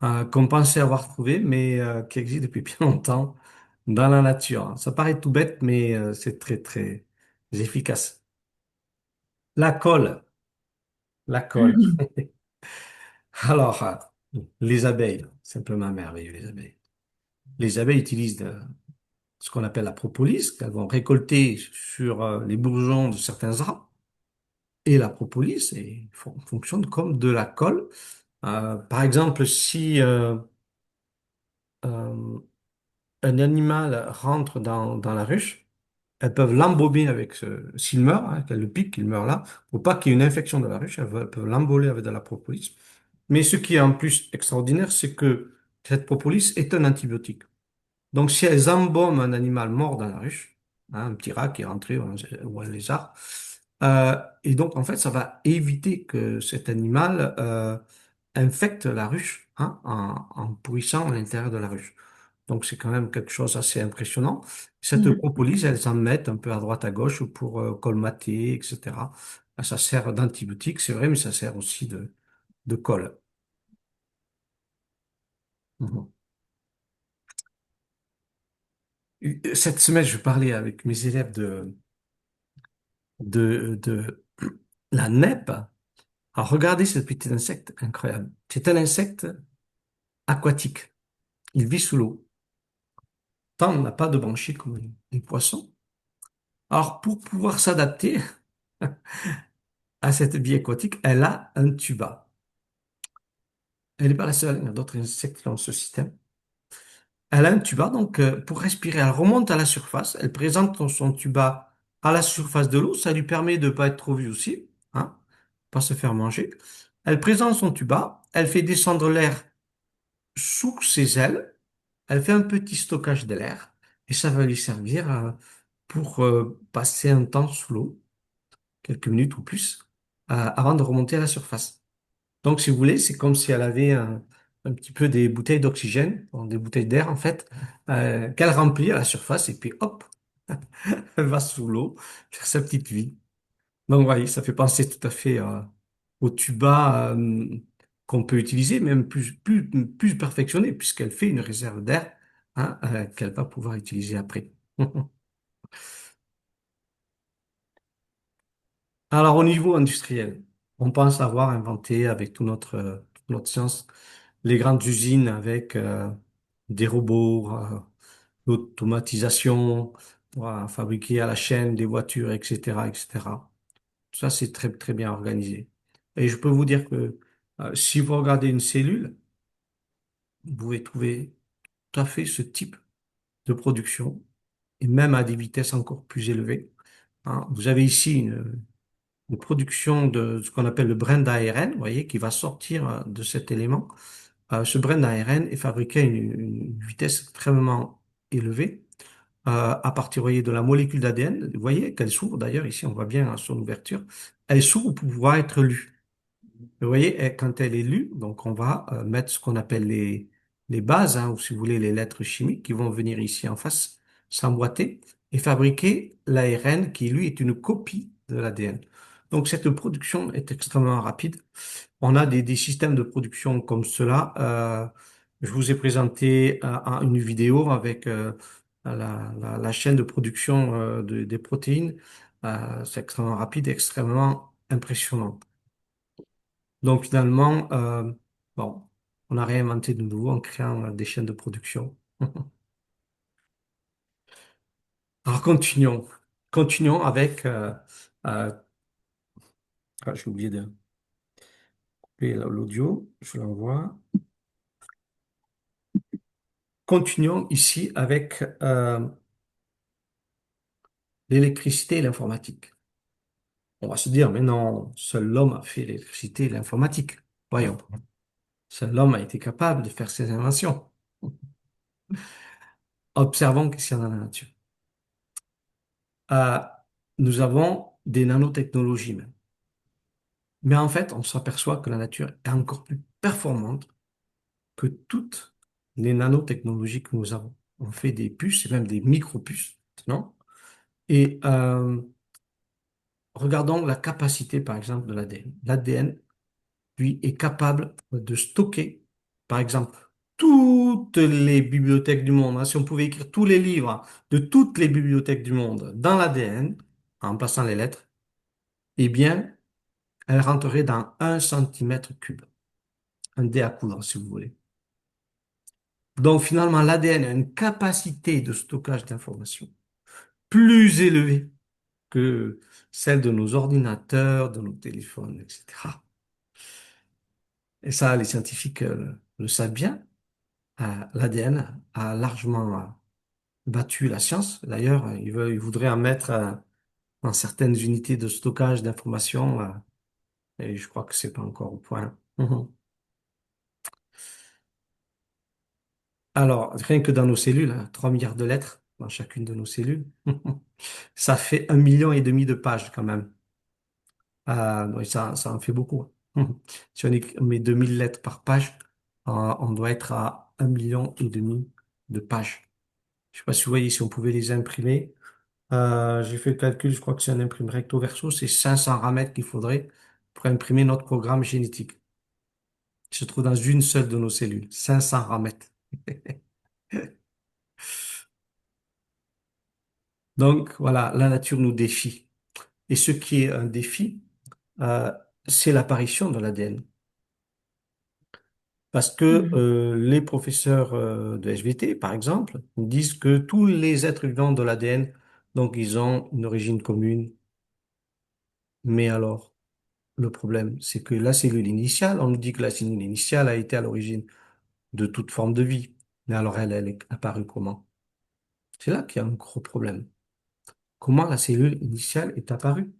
Speaker 1: qu'on pensait avoir trouvée, mais qui existe depuis bien longtemps dans la nature. Ça paraît tout bête, mais c'est très efficace. La colle, la colle. Alors, les abeilles, simplement merveilleux, les abeilles. Les abeilles utilisent ce qu'on appelle la propolis, qu'elles vont récolter sur les bourgeons de certains arbres. Et la propolis fonctionne comme de la colle. Par exemple, si euh, un animal rentre dans la ruche, elles peuvent l'embaumer avec s'il meurt, hein, qu'elle le pique, qu'il meurt là, pour pas qu'il y ait une infection de la ruche, elles peuvent l'emboler avec de la propolis. Mais ce qui est en plus extraordinaire, c'est que cette propolis est un antibiotique. Donc, si elles embaument un animal mort dans la ruche, hein, un petit rat qui est rentré ou un lézard, et donc en fait, ça va éviter que cet animal infecte la ruche, hein, en pourrissant à l'intérieur de la ruche. Donc, c'est quand même quelque chose d'assez impressionnant. Cette
Speaker 2: Mhm.
Speaker 1: propolis, elles en mettent un peu à droite à gauche pour colmater, etc. Ça sert d'antibiotique, c'est vrai, mais ça sert aussi de colle. Mhm. Cette semaine, je parlais avec mes élèves de la nèpe. Alors, regardez ce petit insecte incroyable. C'est un insecte aquatique. Il vit sous l'eau. Tant on n'a pas de branchies comme les poissons. Alors, pour pouvoir s'adapter à cette vie aquatique, elle a un tuba. Elle n'est pas la seule, il y a d'autres insectes dans ce système. Elle a un tuba, donc pour respirer, elle remonte à la surface, elle présente son tuba à la surface de l'eau, ça lui permet de ne pas être trop vue aussi, hein, pas se faire manger. Elle présente son tuba, elle fait descendre l'air sous ses ailes, elle fait un petit stockage de l'air, et ça va lui servir pour passer un temps sous l'eau, quelques minutes ou plus, avant de remonter à la surface. Donc, si vous voulez, c'est comme si elle avait un petit peu des bouteilles d'oxygène, bon, des bouteilles d'air en fait, qu'elle remplit à la surface et puis hop, elle va sous l'eau faire sa petite vie. Donc, vous voyez, ça fait penser tout à fait au tuba qu'on peut utiliser, même plus perfectionné, puisqu'elle fait une réserve d'air hein, qu'elle va pouvoir utiliser après. Alors, au niveau industriel, on pense avoir inventé avec toute notre science les grandes usines avec des robots, l'automatisation pour fabriquer à la chaîne des voitures, etc., etc. Tout ça, c'est très, très bien organisé. Et je peux vous dire que si vous regardez une cellule, vous pouvez trouver tout à fait ce type de production et même à des vitesses encore plus élevées. Hein. Vous avez ici une production de ce qu'on appelle le brin d'ARN, vous voyez, qui va sortir de cet élément. Ce brin d'ARN est fabriqué à une vitesse extrêmement élevée à partir, vous voyez, de la molécule d'ADN. Vous voyez qu'elle s'ouvre, d'ailleurs, ici on voit bien son ouverture. Elle s'ouvre pour pouvoir être lue. Vous voyez, quand elle est lue, donc on va mettre ce qu'on appelle les bases, hein, ou si vous voulez, les lettres chimiques qui vont venir ici en face, s'emboîter et fabriquer l'ARN qui, lui, est une copie de l'ADN. Donc cette production est extrêmement rapide. On a des systèmes de production comme cela. Je vous ai présenté une vidéo avec la chaîne de production des protéines. C'est extrêmement rapide, extrêmement impressionnant. Donc finalement, bon, on a réinventé de nouveau en créant des chaînes de production. Alors continuons. Continuons avec... euh, j'ai oublié de couper l'audio, je l'envoie. Continuons ici avec l'électricité et l'informatique. On va se dire, mais non, seul l'homme a fait l'électricité et l'informatique. Voyons, seul l'homme a été capable de faire ces inventions. Observons qu'est-ce qu'il y a dans la nature. Euh, nous avons des nanotechnologies même. Mais en fait, on s'aperçoit que la nature est encore plus performante que toutes les nanotechnologies que nous avons. On fait des puces et même des micro-puces maintenant. Et regardons la capacité, par exemple, de l'ADN. L'ADN, lui, est capable de stocker, par exemple, toutes les bibliothèques du monde. Hein. Si on pouvait écrire tous les livres de toutes les bibliothèques du monde dans l'ADN, en plaçant les lettres, eh bien, elle rentrerait dans 1 cm3. Un dé à coudre, si vous voulez. Donc, finalement, l'ADN a une capacité de stockage d'informations plus élevée que celle de nos ordinateurs, de nos téléphones, etc. Et ça, les scientifiques le savent bien. L'ADN a largement battu la science. D'ailleurs, ils voudraient en mettre dans certaines unités de stockage d'informations, et je crois que c'est pas encore au point. Mhm. Alors, rien que dans nos cellules, hein, 3 milliards de lettres dans chacune de nos cellules, ça fait 1,5 million de pages quand même. Oui, ça en fait beaucoup. Si on met 2000 lettres par page, on doit être à 1,5 million de pages. Je sais pas si vous voyez, si on pouvait les imprimer. J'ai fait le calcul, je crois que c'est un imprimé recto verso, c'est 500 ramètres qu'il faudrait pour imprimer notre programme génétique. Il se trouve dans une seule de nos cellules. 500 ramètres. Donc voilà, la nature nous défie. Et ce qui est un défi, euh, c'est l'apparition de l'ADN. Parce que
Speaker 2: Mhm.
Speaker 1: les professeurs de SVT, par exemple, disent que tous les êtres vivants de l'ADN, donc ils ont une origine commune. Mais alors, le problème, c'est que la cellule initiale, on nous dit que la cellule initiale a été à l'origine de toute forme de vie. Mais alors, elle est apparue comment? C'est là qu'il y a un gros problème. Comment la cellule initiale est apparue?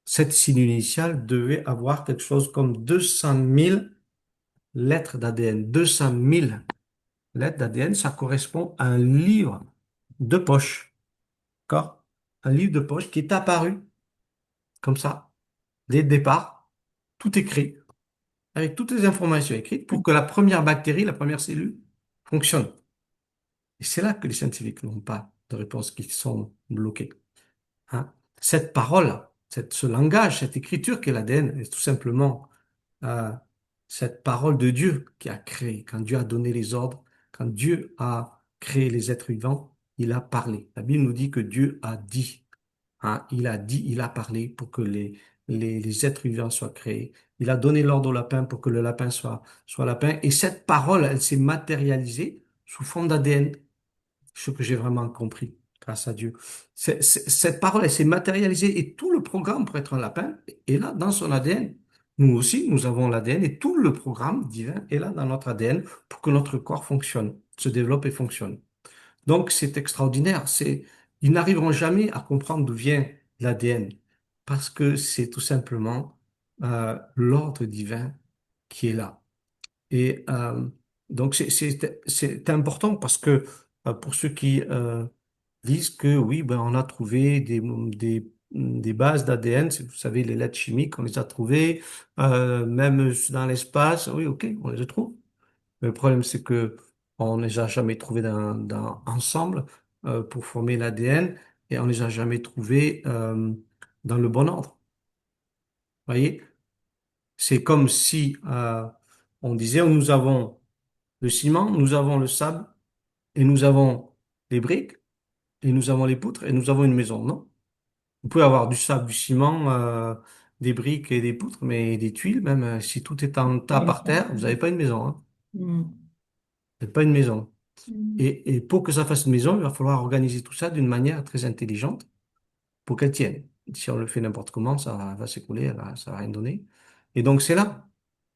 Speaker 1: Cette cellule initiale devait avoir quelque chose comme 200 000 lettres d'ADN. 200 000 lettres d'ADN, ça correspond à un livre de poche. D'accord? Un livre de poche qui est apparu comme ça, dès le départ, tout écrit, avec toutes les informations écrites pour que la première bactérie, la première cellule, fonctionne. Et c'est là que les scientifiques n'ont pas de réponse, qui sont bloqués. Hein. Cette parole, ce langage, cette écriture qu'est l'ADN, est tout simplement euh, cette parole de Dieu qui a créé, quand Dieu a donné les ordres, quand Dieu a créé les êtres vivants, il a parlé. La Bible nous dit que Dieu a dit. Hein, il a dit, il a parlé pour que les êtres vivants soient créés. Il a donné l'ordre au lapin pour que le lapin soit lapin. Et cette parole, elle s'est matérialisée sous forme d'ADN, ce que j'ai vraiment compris, grâce à Dieu. Cette parole, elle s'est matérialisée et tout le programme pour être un lapin est là dans son ADN. Nous aussi, nous avons l'ADN et tout le programme divin est là dans notre ADN pour que notre corps fonctionne, se développe et fonctionne. Donc, c'est extraordinaire. Ils n'arriveront jamais à comprendre d'où vient l'ADN parce que c'est tout simplement l'ordre divin qui est là. Et donc, c'est important parce que pour ceux qui disent que oui, ben, on a trouvé des bases d'ADN, vous savez, les lettres chimiques, on les a trouvées, même dans l'espace, oui, ok, on les trouve. Mais le problème, c'est que on ne les a jamais trouvés ensemble pour former l'ADN et on ne les a jamais trouvés dans le bon ordre. Vous voyez? C'est comme si on disait, nous avons le ciment, nous avons le sable et nous avons les briques et nous avons les poutres et nous avons une maison, non? Vous pouvez avoir du sable, du ciment, des briques et des poutres, mais des tuiles, même si tout est en tas par terre, vous n'avez pas une maison, hein.
Speaker 2: Mm.
Speaker 1: Vous n'avez pas une maison.
Speaker 2: Mm.
Speaker 1: Et pour que ça fasse une maison, il va falloir organiser tout ça d'une manière très intelligente pour qu'elle tienne. Si on le fait n'importe comment, va s'écrouler, ça va rien donner. Et donc c'est là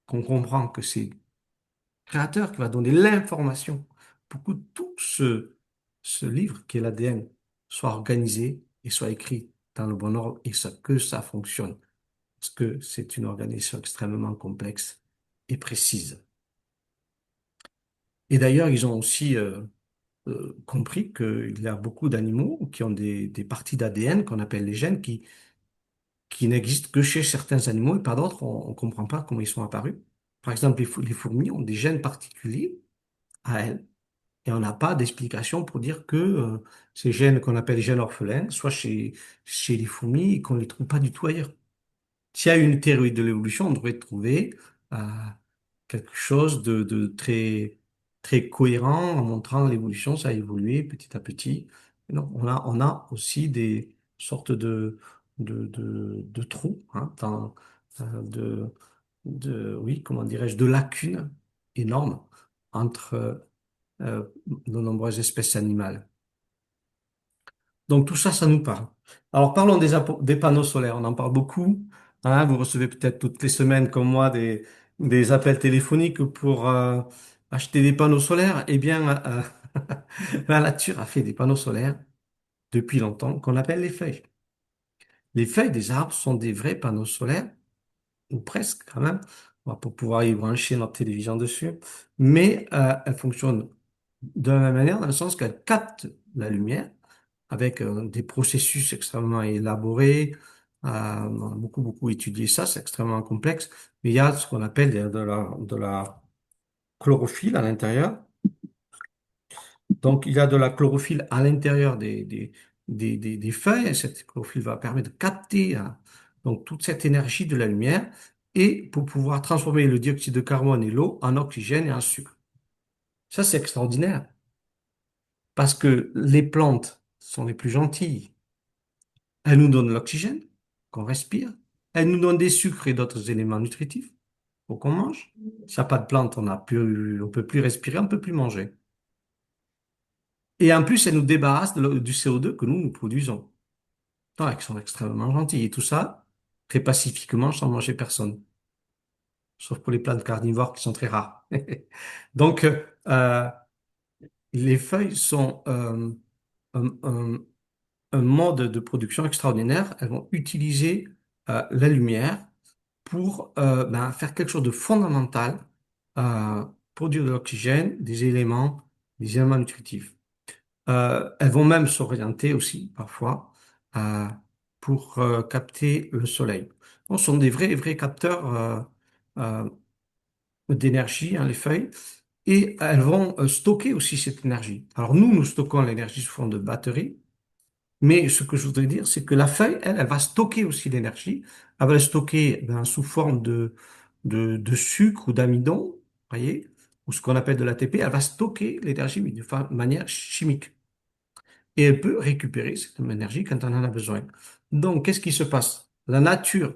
Speaker 1: qu'on comprend que c'est le créateur qui va donner l'information pour que tout ce livre qui est l'ADN soit organisé et soit écrit dans le bon ordre et que ça fonctionne. Parce que c'est une organisation extrêmement complexe et précise. Et d'ailleurs, ils ont aussi compris qu'il y a beaucoup d'animaux qui ont des parties d'ADN qu'on appelle les gènes qui n'existent que chez certains animaux et pas d'autres. On ne comprend pas comment ils sont apparus. Par exemple, les fourmis ont des gènes particuliers à elles et on n'a pas d'explication pour dire que ces gènes qu'on appelle les gènes orphelins soient chez les fourmis et qu'on ne les trouve pas du tout ailleurs. S'il y a une théorie de l'évolution, on devrait trouver euh, quelque chose de très cohérent en montrant l'évolution, ça a évolué petit à petit. Non, on a aussi des sortes de trous, hein, oui, comment dirais-je, de lacunes énormes entre de nombreuses espèces animales. Donc tout ça, ça nous parle. Alors parlons des panneaux solaires. On en parle beaucoup. Hein, vous recevez peut-être toutes les semaines, comme moi, des appels téléphoniques pour acheter des panneaux solaires. Eh bien, la nature a fait des panneaux solaires depuis longtemps qu'on appelle les feuilles. Les feuilles des arbres sont des vrais panneaux solaires, ou presque quand même, pour pouvoir y brancher notre télévision dessus. Mais elles fonctionnent de la même manière dans le sens qu'elles captent la lumière avec des processus extrêmement élaborés. On a beaucoup étudié ça, c'est extrêmement complexe. Mais il y a ce qu'on appelle de la chlorophylle à l'intérieur. Donc, il y a de la chlorophylle à l'intérieur des feuilles. Et cette chlorophylle va permettre de capter donc toute cette énergie de la lumière et pour pouvoir transformer le dioxyde de carbone et l'eau en oxygène et en sucre. Ça, c'est extraordinaire parce que les plantes sont les plus gentilles. Elle nous donne l'oxygène qu'on respire. Elle nous donne des sucres et d'autres éléments nutritifs pour qu'on mange. S'il n'y a pas de plantes, on peut plus respirer, on peut plus manger. Et en plus, elle nous débarrasse du CO2 que nous produisons. Donc, elles sont extrêmement gentilles. Et tout ça, très pacifiquement, sans manger personne. Sauf pour les plantes carnivores qui sont très rares. Donc, les feuilles sont un, un- un mode de production extraordinaire. Elles vont utiliser la lumière pour faire quelque chose de fondamental, produire de l'oxygène, des éléments nutritifs. Elles vont même s'orienter aussi parfois euh, pour capter le soleil. Ce sont des vrais capteurs euh, d'énergie, hein, les feuilles, et elles vont stocker aussi cette énergie. Alors nous stockons l'énergie sous forme de batterie, mais ce que je voudrais dire, c'est que la feuille, elle va stocker aussi l'énergie. Elle va la stocker sous forme de sucre ou d'amidon, voyez. ou ce qu'on appelle de l'ATP, elle va stocker l'énergie mais manière chimique. Et elle peut récupérer cette énergie quand on en a besoin. Donc, qu'est-ce qui se passe? La nature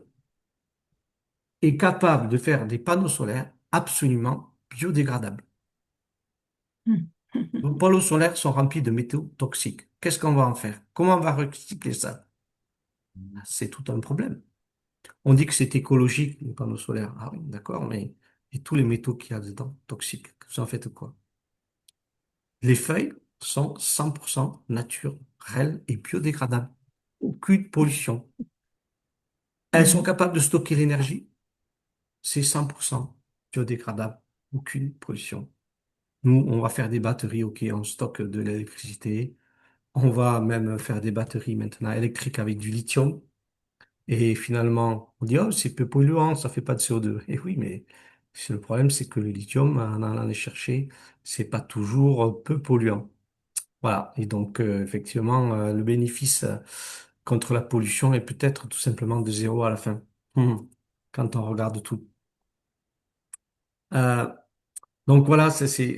Speaker 1: est capable de faire des panneaux solaires absolument biodégradables.
Speaker 2: Hmm.
Speaker 1: Nos panneaux solaires sont remplis de métaux toxiques. Qu'est-ce qu'on va en faire? Comment on va recycler ça? C'est tout un problème. On dit que c'est écologique, les panneaux solaires. Ah oui, d'accord, mais et tous les métaux qu'il y a dedans, toxiques, vous en faites quoi? Les feuilles sont 100% naturelles et biodégradables. Aucune pollution. Elles sont
Speaker 2: Mhm.
Speaker 1: capables de stocker l'énergie. C'est 100% biodégradable. Aucune pollution. Nous, on va faire des batteries, ok, on stocke de l'électricité. On va même faire des batteries maintenant électriques avec du lithium. Et finalement, on dit, oh, c'est peu polluant, ça fait pas de CO2. Et oui, mais le problème, c'est que le lithium, en allant les chercher, c'est pas toujours peu polluant. Voilà. Et donc, effectivement, le bénéfice contre la pollution est peut-être tout simplement de zéro à la fin. Quand on regarde tout. Euh, Donc voilà, c'est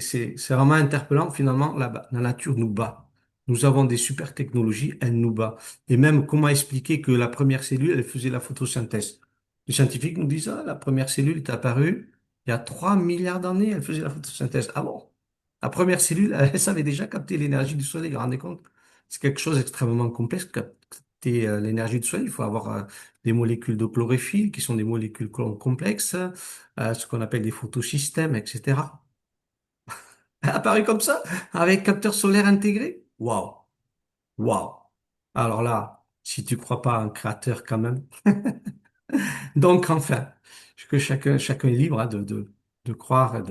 Speaker 1: vraiment interpellant. Finalement, la nature nous bat. Nous avons des super technologies, elle nous bat. Et même, comment expliquer que la première cellule, elle faisait la photosynthèse? Les scientifiques nous disent, ah, la première cellule est apparue il y a 3 milliards d'années, elle faisait la photosynthèse. Ah bon? La première cellule, elle savait déjà capter l'énergie du soleil, vous vous rendez compte? C'est quelque chose d'extrêmement complexe. Capter l'énergie du soleil, il faut avoir des molécules de chlorophylle, qui sont des molécules complexes, ce qu'on appelle des photosystèmes, etc. Apparu comme ça, avec capteur solaire intégré? Waouh, waouh. Alors là, si tu crois pas à un créateur quand même. Donc enfin, que chacun est libre hein, de croire, et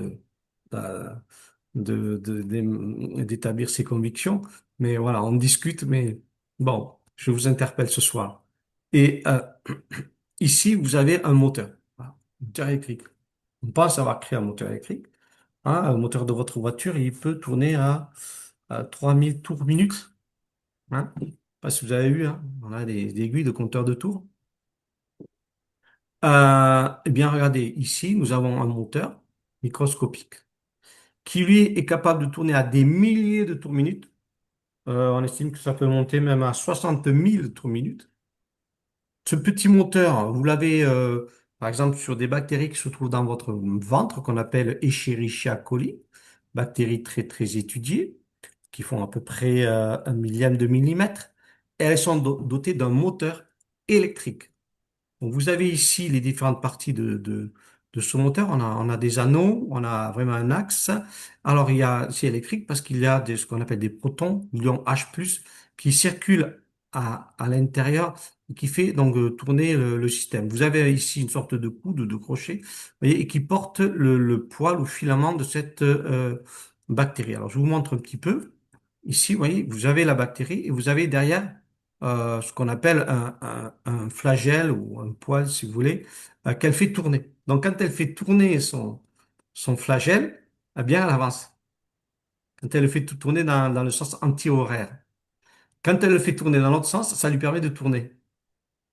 Speaker 1: d'établir ses convictions. Mais voilà, on discute, mais bon, je vous interpelle ce soir. Et ici, vous avez un moteur, voilà, un moteur électrique. On pense avoir créé un moteur électrique. Hein, le moteur de votre voiture, il peut tourner à 3000 tours minute. Hein. Je sais pas si vous avez vu, hein, on a des aiguilles de compteur de tours. Eh bien, regardez, ici, nous avons un moteur microscopique qui, lui, est capable de tourner à des milliers de tours minute. On estime que ça peut monter même à 60 000 tours minute. Ce petit moteur, vous l'avez, par exemple, sur des bactéries qui se trouvent dans votre ventre, qu'on appelle Escherichia coli, bactéries très, très étudiées, qui font à peu près un millième de millimètre. Et elles sont dotées d'un moteur électrique. Donc, vous avez ici les différentes parties de ce moteur. On a des anneaux, on a vraiment un axe. Alors, c'est électrique parce qu'il y a ce qu'on appelle des protons, ions H+, qui circulent à l'intérieur et qui fait donc tourner le système. Vous avez ici une sorte de coude ou de crochet, vous voyez, et qui porte le poil ou filament de cette bactérie. Alors, je vous montre un petit peu. Ici, vous voyez, vous avez la bactérie et vous avez derrière ce qu'on appelle un flagelle ou un poil, si vous voulez, qu'elle fait tourner. Donc, quand elle fait tourner son flagelle, eh bien, elle avance. Quand elle le fait tourner dans le sens anti-horaire. Quand elle le fait tourner dans l'autre sens, ça lui permet de tourner.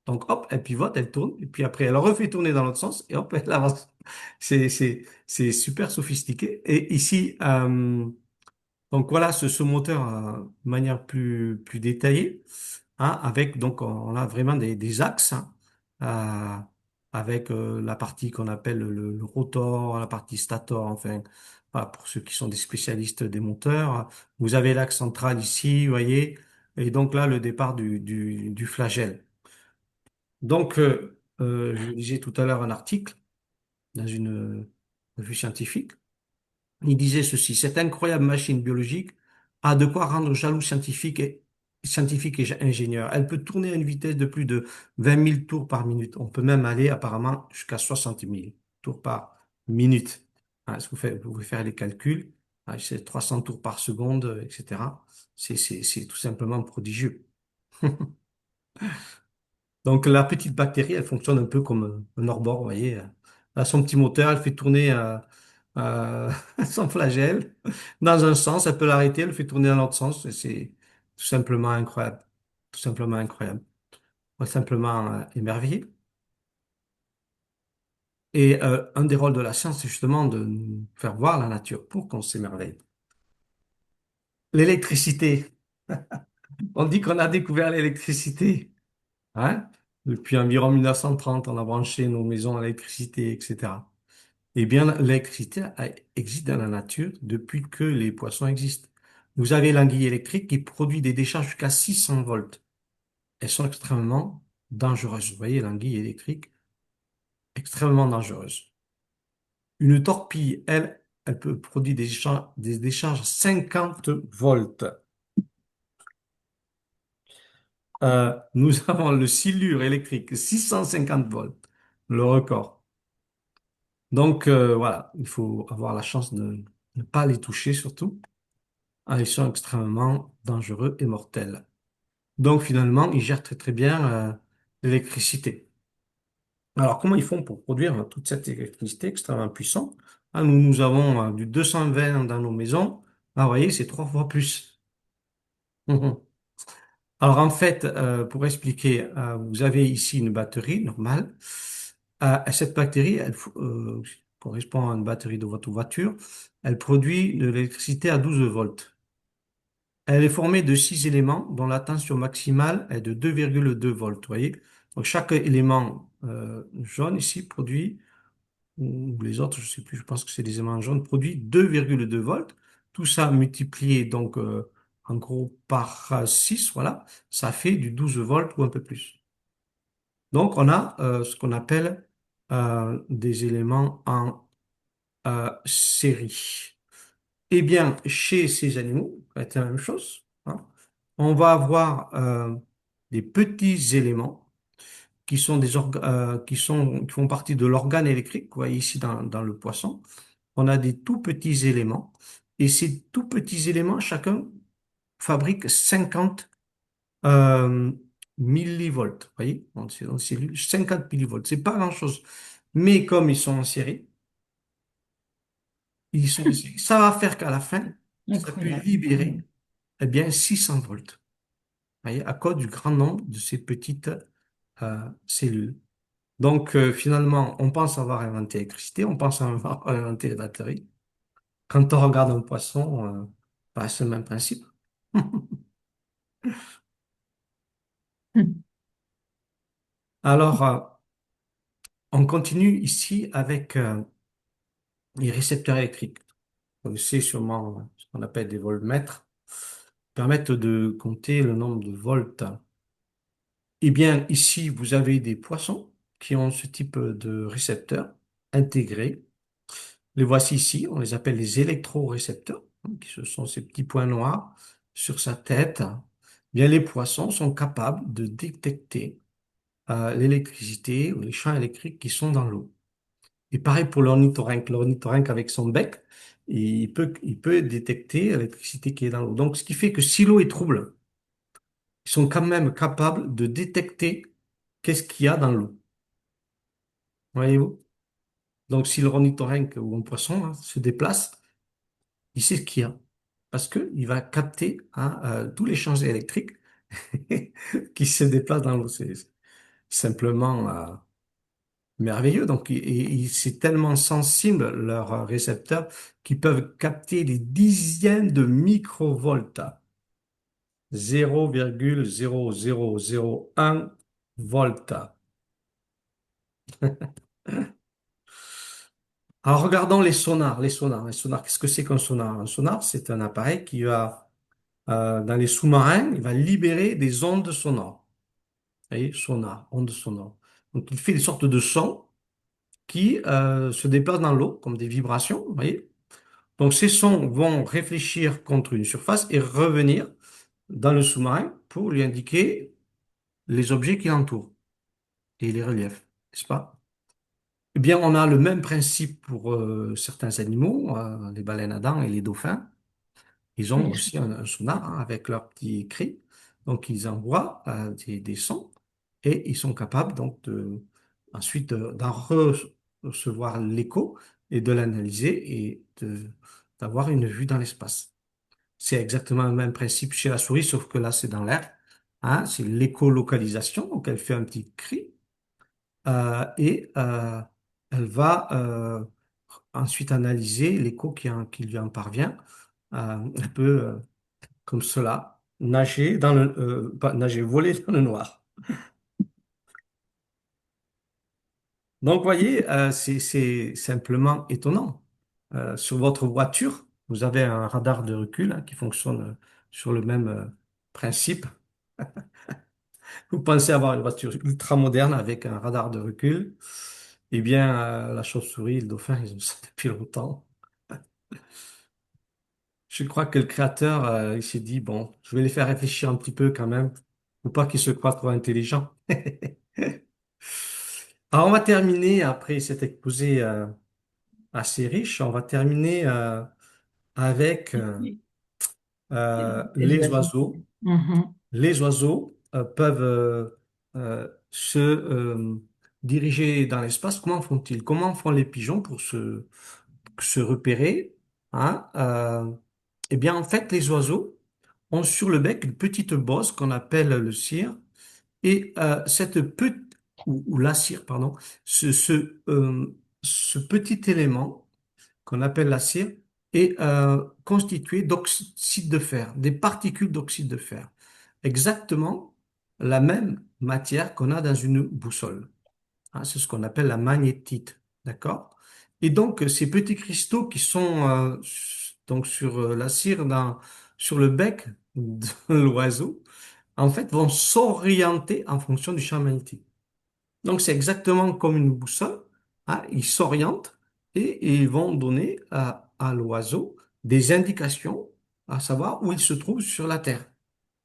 Speaker 1: Donc, hop, elle pivote, elle tourne, et puis après, elle refait tourner dans l'autre sens, et hop, elle avance. C'est super sophistiqué. Et ici, donc voilà ce moteur de manière plus détaillée. Hein, avec donc on a vraiment des axes hein, euh, avec la partie qu'on appelle le rotor, la partie stator, enfin voilà, pour ceux qui sont des spécialistes des moteurs. Vous avez l'axe central ici, vous voyez, et donc là le départ du flagelle. Donc je lisais tout à l'heure un article dans une revue scientifique. Il disait ceci, cette incroyable machine biologique a de quoi rendre jaloux scientifiques et ingénieurs. Elle peut tourner à une vitesse de plus de 20 000 tours par minute. On peut même aller apparemment jusqu'à 60 000 tours par minute. Hein, si vous pouvez faire les calculs, hein, c'est 300 tours par seconde, etc. C'est tout simplement prodigieux. Donc la petite bactérie, elle fonctionne un peu comme un hors-bord, vous voyez. Elle a son petit moteur, elle fait tourner euh, son flagelle dans un sens, elle peut l'arrêter, elle le fait tourner dans l'autre sens, et c'est tout simplement incroyable. Tout simplement incroyable. On est simplement émerveillé. Et un des rôles de la science, c'est justement de nous faire voir la nature pour qu'on s'émerveille. L'électricité. On dit qu'on a découvert l'électricité, hein? Depuis environ 1930, on a branché nos maisons à l'électricité, etc. Eh bien, l'électricité existe dans la nature depuis que les poissons existent. Vous avez l'anguille électrique qui produit des décharges jusqu'à 600 volts. Elles sont extrêmement dangereuses. Vous voyez, l'anguille électrique, extrêmement dangereuse. Une torpille, elle peut produire des décharges 50 volts. Nous avons le silure électrique, 650 volts, le record. Donc voilà, il faut avoir la chance de ne pas les toucher surtout. Ah, ils sont extrêmement dangereux et mortels. Donc finalement, ils gèrent très très bien l'électricité. Alors comment ils font pour produire toute cette électricité extrêmement puissante? Ah, nous avons du 220 dans nos maisons. Ah, vous voyez, c'est 3 fois plus. Alors en fait, pour expliquer, vous avez ici une batterie normale. Cette batterie, correspond à une batterie de votre voiture. Elle produit de l'électricité à 12 volts. Elle est formée de 6 éléments dont la tension maximale est de 2,2 volts. Vous voyez? Donc chaque élément jaune ici produit, ou les autres, je sais plus, je pense que c'est des éléments jaunes, produit 2,2 volts. Tout ça multiplié donc en gros par 6, voilà, ça fait du 12 volts ou un peu plus. Donc on a ce qu'on appelle des éléments en série. Eh bien, chez ces animaux, c'est la même chose, hein. On va avoir des petits éléments qui font partie de l'organe électrique. Vous voyez ici dans le poisson, on a des tout petits éléments. Et ces tout petits éléments, chacun fabrique 50 euh, millivolts. Vous voyez, dans cellules, 50 millivolts. C'est pas grand-chose. Mais comme ils sont en série, ça va faire qu'à la fin, ça peut
Speaker 2: Incroyable.
Speaker 1: libérer eh bien 600 volts. Vous voyez, à cause du grand nombre de ces petites cellules. Donc finalement, on pense avoir inventé l'électricité, on pense avoir inventé les batteries. Quand on regarde un poisson, bah, c'est le même principe.
Speaker 2: Hmm.
Speaker 1: Alors, on continue ici avec les récepteurs électriques. Vous savez sûrement ce qu'on appelle des voltmètres, permettent de compter le nombre de volts. Eh bien, ici, vous avez des poissons qui ont ce type de récepteurs intégrés. Les voici ici, on les appelle les électrorécepteurs, hein, qui ce sont ces petits points noirs sur sa tête. Eh bien, les poissons sont capables de détecter l'électricité ou les champs électriques qui sont dans l'eau. Et pareil pour l'ornithorynque. L'ornithorynque, avec son bec, il peut détecter l'électricité qui est dans l'eau. Donc, ce qui fait que si l'eau est trouble, ils sont quand même capables de détecter qu'est-ce qu'il y a dans l'eau. Voyez-vous? Donc, si l'ornithorynque ou un poisson hein, se déplace, il sait ce qu'il y a. Parce qu'il va capter hein, tous les champs électriques qui se déplacent dans l'eau. C'est simplement merveilleux. Donc, c'est tellement sensible, leurs récepteurs, qu'ils peuvent capter des dizaines de microvolts. 0,0001 volts. Alors, regardons les sonars. Les sonars, qu'est-ce que c'est qu'un sonar? Un sonar, c'est un appareil qui va, dans les sous-marins, il va libérer des ondes sonores. Vous voyez, sonar, ondes sonores. Donc, il fait des sortes de sons qui se déplacent dans l'eau, comme des vibrations, vous voyez. Donc, ces sons vont réfléchir contre une surface et revenir dans le sous-marin pour lui indiquer les objets qui l'entourent et les reliefs, n'est-ce pas? Eh bien, on a le même principe pour certains animaux, les baleines à dents et les dauphins. Ils ont
Speaker 2: Oui,
Speaker 1: aussi un sonar hein, avec leur petit cri. Donc, ils envoient des sons et ils sont capables donc ensuite d'en recevoir l'écho et de l'analyser et d'avoir une vue dans l'espace. C'est exactement le même principe chez la souris, sauf que là, c'est dans l'air. Hein, c'est l'écholocalisation. Donc, elle fait un petit cri et elle va ensuite analyser l'écho qui lui en parvient. Elle peut, comme cela, nager pas nager, voler dans le noir. Donc, vous voyez, c'est simplement étonnant. Sur votre voiture, vous avez un radar de recul hein, qui fonctionne sur le même principe. Vous pensez avoir une voiture ultra moderne avec un radar de recul. Eh bien, la chauve-souris et le dauphin, ils ont ça depuis longtemps. Je crois que le créateur, il s'est dit, bon, je vais les faire réfléchir un petit peu quand même, ou pas qu'ils se croient trop intelligents. Alors, on va terminer, après cet exposé assez riche, on va terminer avec
Speaker 2: Oui. Les
Speaker 1: les
Speaker 2: oiseaux.
Speaker 1: oiseaux.
Speaker 2: Mhm.
Speaker 1: Les oiseaux peuvent se diriger dans l'espace. Comment font-ils? Comment font les pigeons pour se repérer? Hein? Eh bien, en fait, les oiseaux ont sur le bec une petite bosse qu'on appelle le cire. Et cette petite, ou la cire, pardon, ce petit élément qu'on appelle la cire est constitué d'oxyde de fer, des particules d'oxyde de fer. Exactement la même matière qu'on a dans une boussole. Hein, c'est ce qu'on appelle la magnétite. D'accord? Et donc, ces petits cristaux qui sont donc sur la cire, sur le bec de l'oiseau, en fait, vont s'orienter en fonction du champ magnétique. Donc, c'est exactement comme une boussole. Hein, ils s'orientent et ils vont donner à l'oiseau des indications à savoir où il se trouve sur la Terre.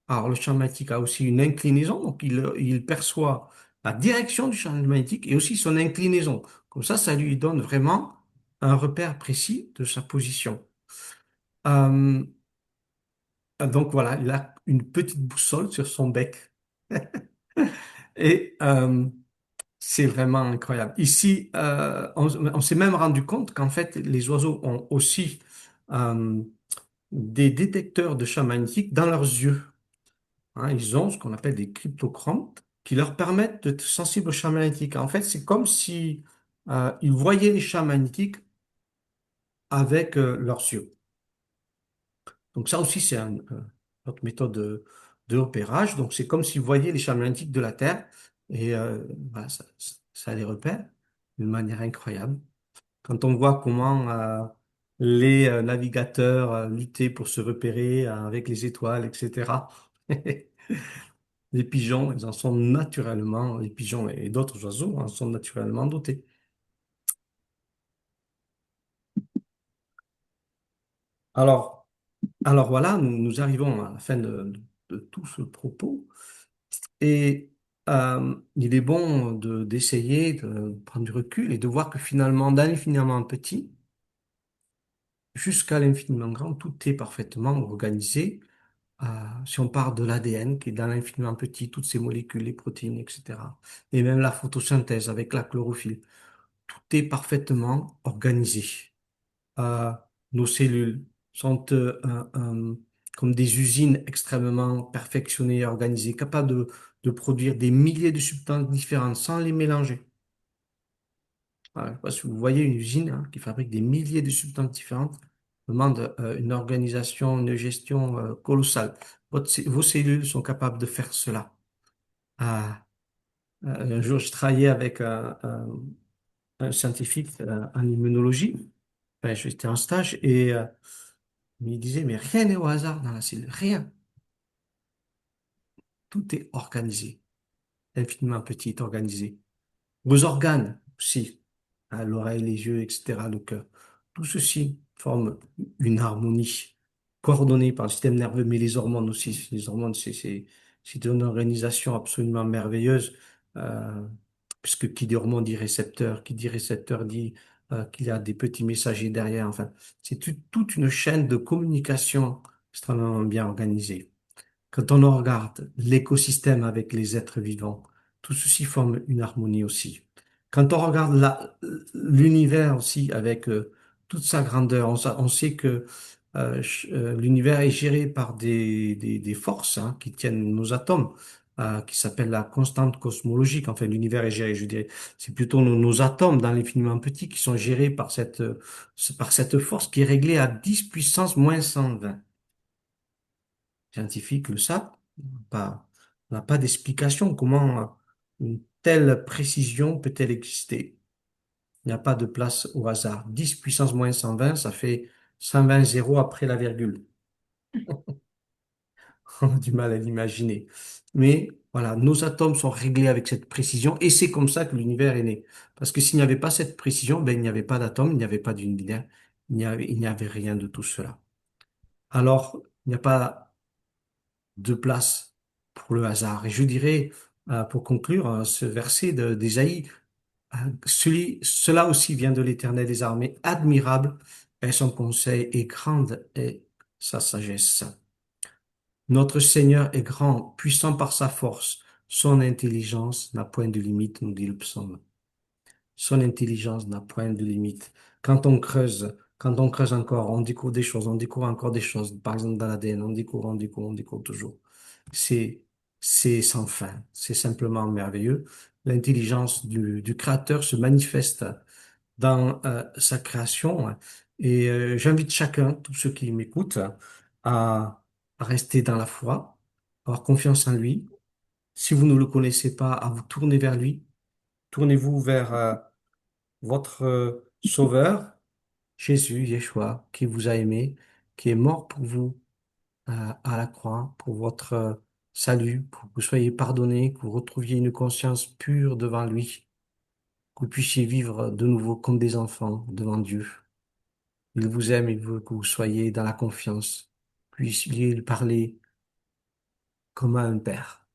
Speaker 1: Alors, le champ magnétique a aussi une inclinaison, donc il perçoit la direction du champ magnétique et aussi son inclinaison. Comme ça lui donne vraiment un repère précis de sa position. Euh, donc voilà, il a une petite boussole sur son bec. Et c'est vraiment incroyable. Ici, on s'est même rendu compte qu'en fait, les oiseaux ont aussi euh, des détecteurs de champs magnétiques dans leurs yeux. Hein, ils ont ce qu'on appelle des cryptochromes qui leur permettent d'être sensibles aux champs magnétiques. En fait, c'est comme si ils voyaient les champs magnétiques avec leurs yeux. Donc ça aussi, c'est autre méthode de repérage. Donc c'est comme s'ils voyaient les champs magnétiques de la Terre et voilà, ça les repère d'une manière incroyable. Quand on voit comment les navigateurs luttaient pour se repérer avec les étoiles, etc. Les pigeons, ils en sont naturellement, les pigeons et d'autres oiseaux en sont naturellement dotés. Alors, alors voilà, nous arrivons à la fin de tout ce propos et il est bon d'essayer de prendre du recul et de voir que finalement, dans l'infiniment petit jusqu'à l'infiniment grand, tout est parfaitement organisé. Si on part de l'ADN qui est dans l'infiniment petit, toutes ces molécules, les protéines, etc. Et même la photosynthèse avec la chlorophylle. Tout est parfaitement organisé. Euh, nos cellules sont comme des usines extrêmement perfectionnées et organisées, capables de produire des milliers de substances différentes sans les mélanger. Voilà, je sais pas si vous voyez une usine hein, qui fabrique des milliers de substances différentes, demande une organisation, une gestion colossale. Vos cellules sont capables de faire cela. Ah, un jour, je travaillais avec un scientifique en immunologie. Enfin, j'étais en stage et il disait, mais rien n'est au hasard dans la cellule, rien. Tout est organisé, infiniment petit, organisé. Vos organes aussi, hein, l'oreille, les yeux, etc., le cœur, tout ceci forme une harmonie coordonnée par le système nerveux, mais les hormones aussi. Les hormones, c'est une organisation absolument merveilleuse, euh, puisque qui dit hormone dit récepteur, qui dit récepteur dit qu'il y a des petits messagers derrière. Enfin, c'est toute une chaîne de communication extrêmement bien organisée. Quand on regarde l'écosystème avec les êtres vivants, tout ceci forme une harmonie aussi. Quand on regarde l'univers aussi avec toute sa grandeur, on sait que l'univers est géré par des forces hein, qui tiennent nos atomes. qui s'appelle la constante cosmologique. Enfin, l'univers est géré, je dirais. C'est plutôt nos atomes dans l'infiniment petit qui sont gérés par cette force qui est réglée à 10 puissance moins 120. Scientifiques le savent. Pas, on n'a pas d'explication comment une telle précision peut-elle exister. Il n'y a pas de place au hasard. 10 puissance moins 120, ça fait 120 zéros après la virgule. On a du mal à l'imaginer. Mais voilà, nos atomes sont réglés avec cette précision et c'est comme ça que l'univers est né. Parce que s'il n'y avait pas cette précision, ben, il n'y avait pas d'atomes, il n'y avait pas d'univers, il n'y avait rien de tout cela. Alors, il n'y a pas de place pour le hasard. Et je dirais, pour conclure, ce verset d'Ésaïe, cela aussi vient de l'Éternel des armées, admirable est son conseil et grande est sa sagesse. Notre Seigneur est grand, puissant par sa force. Son intelligence n'a point de limite, nous dit le psaume. Son intelligence n'a point de limite. Quand on creuse encore, on découvre des choses, on découvre encore des choses. Par exemple, dans l'ADN, on découvre toujours. C'est, c'est sans fin. C'est simplement merveilleux. L'intelligence du Créateur se manifeste dans sa création. Et j'invite chacun, tous ceux qui m'écoutent, à rester dans la foi, à avoir confiance en lui. Si vous ne le connaissez pas, à vous tourner vers lui. Tournez-vous vers votre Sauveur, Jésus, Yeshua, qui vous a aimé, qui est mort pour vous à la croix, pour votre salut, pour que vous soyez pardonnés, que vous retrouviez une conscience pure devant lui, que vous puissiez vivre de nouveau comme des enfants devant Dieu. Il vous aime, il veut que vous soyez dans la confiance, puissiez lui parler comme à un père.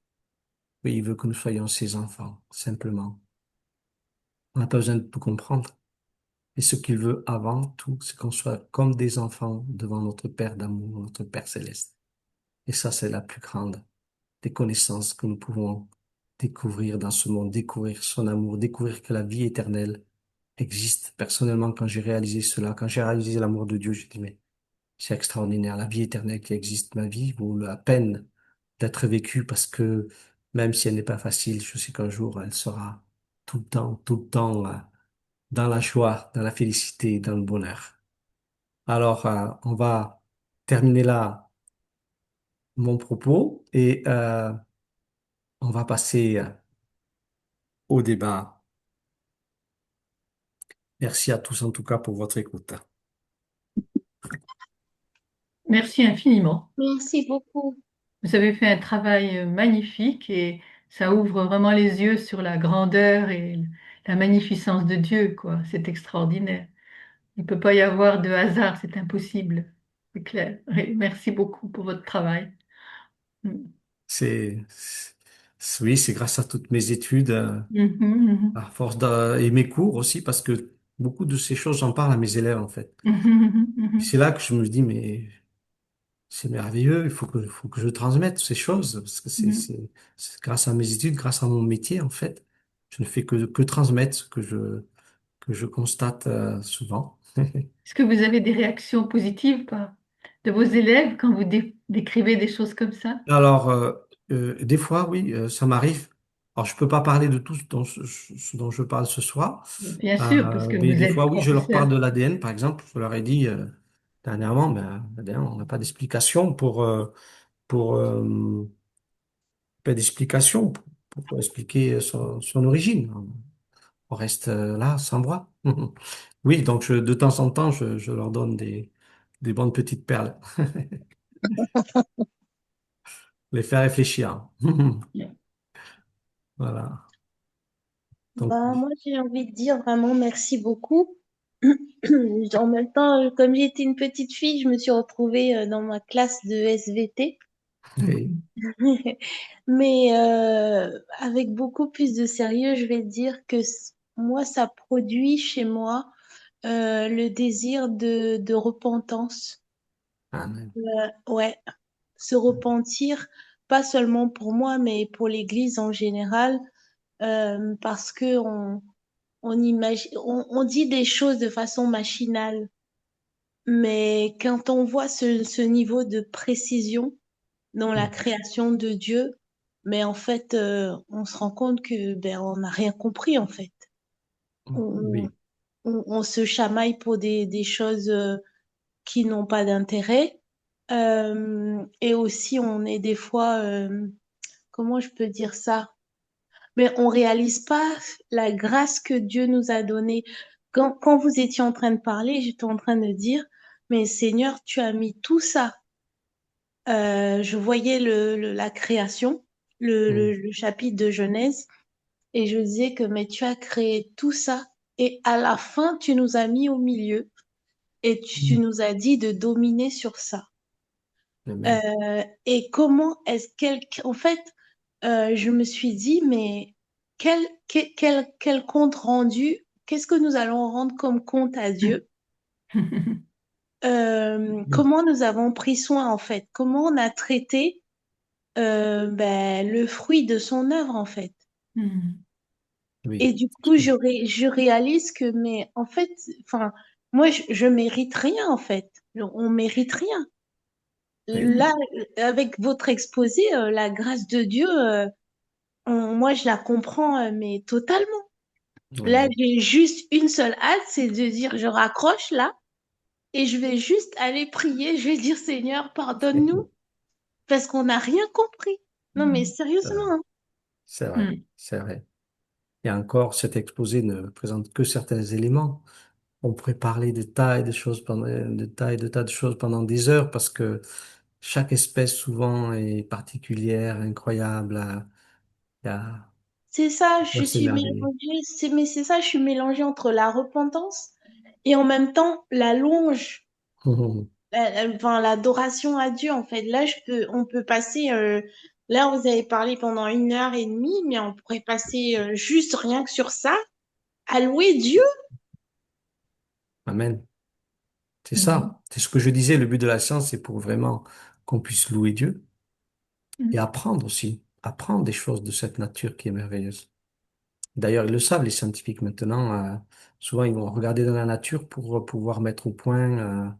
Speaker 1: Oui, il veut que nous soyons ses enfants, simplement. On n'a pas besoin de tout comprendre. Et ce qu'il veut avant tout, c'est qu'on soit comme des enfants devant notre Père d'amour, notre Père céleste. Et ça, c'est la plus grande des connaissances que nous pouvons découvrir dans ce monde, découvrir son amour, découvrir que la vie éternelle existe. Personnellement, quand j'ai réalisé cela, quand j'ai réalisé l'amour de Dieu, j'ai dit, mais c'est extraordinaire. La vie éternelle qui existe, ma vie vaut la peine d'être vécue parce que même si elle n'est pas facile, je sais qu'un jour elle sera tout le temps, dans la joie, dans la félicité, dans le bonheur. Alors, on va terminer là mon propos et on va passer au débat. Merci à tous en tout cas pour votre écoute.
Speaker 2: Merci infiniment.
Speaker 3: Merci beaucoup.
Speaker 2: Vous avez fait un travail magnifique et ça ouvre vraiment les yeux sur la grandeur et la magnificence de Dieu, quoi. C'est extraordinaire. Il ne peut pas y avoir de hasard, c'est impossible. C'est clair. Et merci beaucoup pour votre travail. Mm.
Speaker 1: Oui, c'est grâce à toutes mes études,
Speaker 2: Mhm, mhm.
Speaker 1: à force et mes cours aussi, parce que beaucoup de ces choses, j'en parle à mes élèves en fait.
Speaker 2: Mhm,
Speaker 1: Et c'est
Speaker 2: mhm,
Speaker 1: là que je me dis, mais c'est merveilleux, faut que je transmette ces choses, parce que
Speaker 2: mhm.
Speaker 1: c'est grâce à mes études, grâce à mon métier, en fait. Je ne fais que transmettre ce que je constate souvent.
Speaker 2: Est-ce que vous avez des réactions positives de vos élèves quand vous décrivez des choses comme ça?
Speaker 1: Alors, des fois, oui, ça m'arrive. Alors, je peux pas parler de tout ce dont je parle ce soir,
Speaker 2: Bien sûr, parce que
Speaker 1: mais
Speaker 2: vous
Speaker 1: des
Speaker 2: êtes
Speaker 1: fois, oui, je leur
Speaker 2: professeur.
Speaker 1: parle de l'ADN, par exemple. Je leur ai dit dernièrement, ben, l'ADN, on n'a pas d'explication pour pas d'explication pour expliquer son origine. On reste là, sans bras. Oui, donc de temps en temps, je leur donne des bonnes petites perles, les faire réfléchir. Voilà. Donc,
Speaker 3: Ben, moi, j'ai envie de dire vraiment merci beaucoup. En même temps, comme j'étais une petite fille, je me suis retrouvée dans ma classe de SVT.
Speaker 1: oui,
Speaker 3: Mais avec beaucoup plus de sérieux, je vais dire que moi, ça produit chez moi le désir de repentance.
Speaker 1: amen.
Speaker 3: Ouais, se repentir, pas seulement pour moi, mais pour l'Église en général, parce que on imagine, on dit des choses de façon machinale, mais quand on voit ce niveau de précision dans la création de Dieu, Mais en fait, on se rend compte que ben, on n'a rien compris en fait. On,
Speaker 1: Oui.
Speaker 3: on se chamaille pour des choses qui n'ont pas d'intérêt. Et aussi, on est des fois, comment je peux dire ça? Mais on réalise pas la grâce que Dieu nous a donnée. Quand vous étiez en train de parler, j'étais en train de dire, mais Seigneur, tu as mis tout ça. Je voyais la création,
Speaker 1: Mm.
Speaker 3: le chapitre de Genèse, et je disais que, mais tu as créé tout ça, et à la fin, tu nous as mis au milieu, et tu
Speaker 1: Mm.
Speaker 3: nous as dit de dominer sur ça.
Speaker 1: Amen.
Speaker 3: Et comment est-ce qu'elle... En fait, je me suis dit, mais quel compte rendu, qu'est-ce que nous allons rendre comme compte à Dieu?
Speaker 1: Mm.
Speaker 3: Comment nous avons pris soin, en fait? Comment on a traité ben, le fruit de son œuvre, en fait?
Speaker 2: Hmm.
Speaker 3: Et
Speaker 1: Oui.
Speaker 3: du coup, je réalise que, mais en fait, enfin, moi, je mérite rien, en fait. On mérite rien.
Speaker 1: Oui.
Speaker 3: Là, avec votre exposé, la grâce de Dieu, moi, je la comprends, mais totalement. Là,
Speaker 1: Amen.
Speaker 3: j'ai juste une seule hâte, c'est de dire, je raccroche là, et je vais juste aller prier. Je vais dire, Seigneur, pardonne-nous, parce qu'on n'a rien compris. Non, mais
Speaker 1: Euh,
Speaker 3: sérieusement, hein.
Speaker 1: C'est vrai,
Speaker 2: Hmm.
Speaker 1: c'est vrai. Et encore, cet exposé ne présente que certains éléments. On pourrait parler de tas et de choses pendant, de tas et de tas de choses pendant des heures parce que chaque espèce souvent est particulière, incroyable. Il y a,
Speaker 3: C'est ça,
Speaker 1: on va
Speaker 3: je suis
Speaker 1: s'émerveiller.
Speaker 3: mélangée, mais c'est ça, je suis mélangée entre la repentance et en même temps la louange, enfin l'adoration à Dieu en fait. Là, on peut passer, là vous avez parlé pendant 1 heure et demie, mais on pourrait passer juste rien que sur ça, à louer Dieu.
Speaker 1: Amen. C'est
Speaker 2: Mhm.
Speaker 1: ça. C'est ce que je disais. Le but de la science, c'est pour vraiment qu'on puisse louer Dieu et
Speaker 2: Mhm.
Speaker 1: apprendre aussi. Apprendre des choses de cette nature qui est merveilleuse. D'ailleurs, ils le savent, les scientifiques maintenant. Souvent, ils vont regarder dans la nature pour pouvoir mettre au point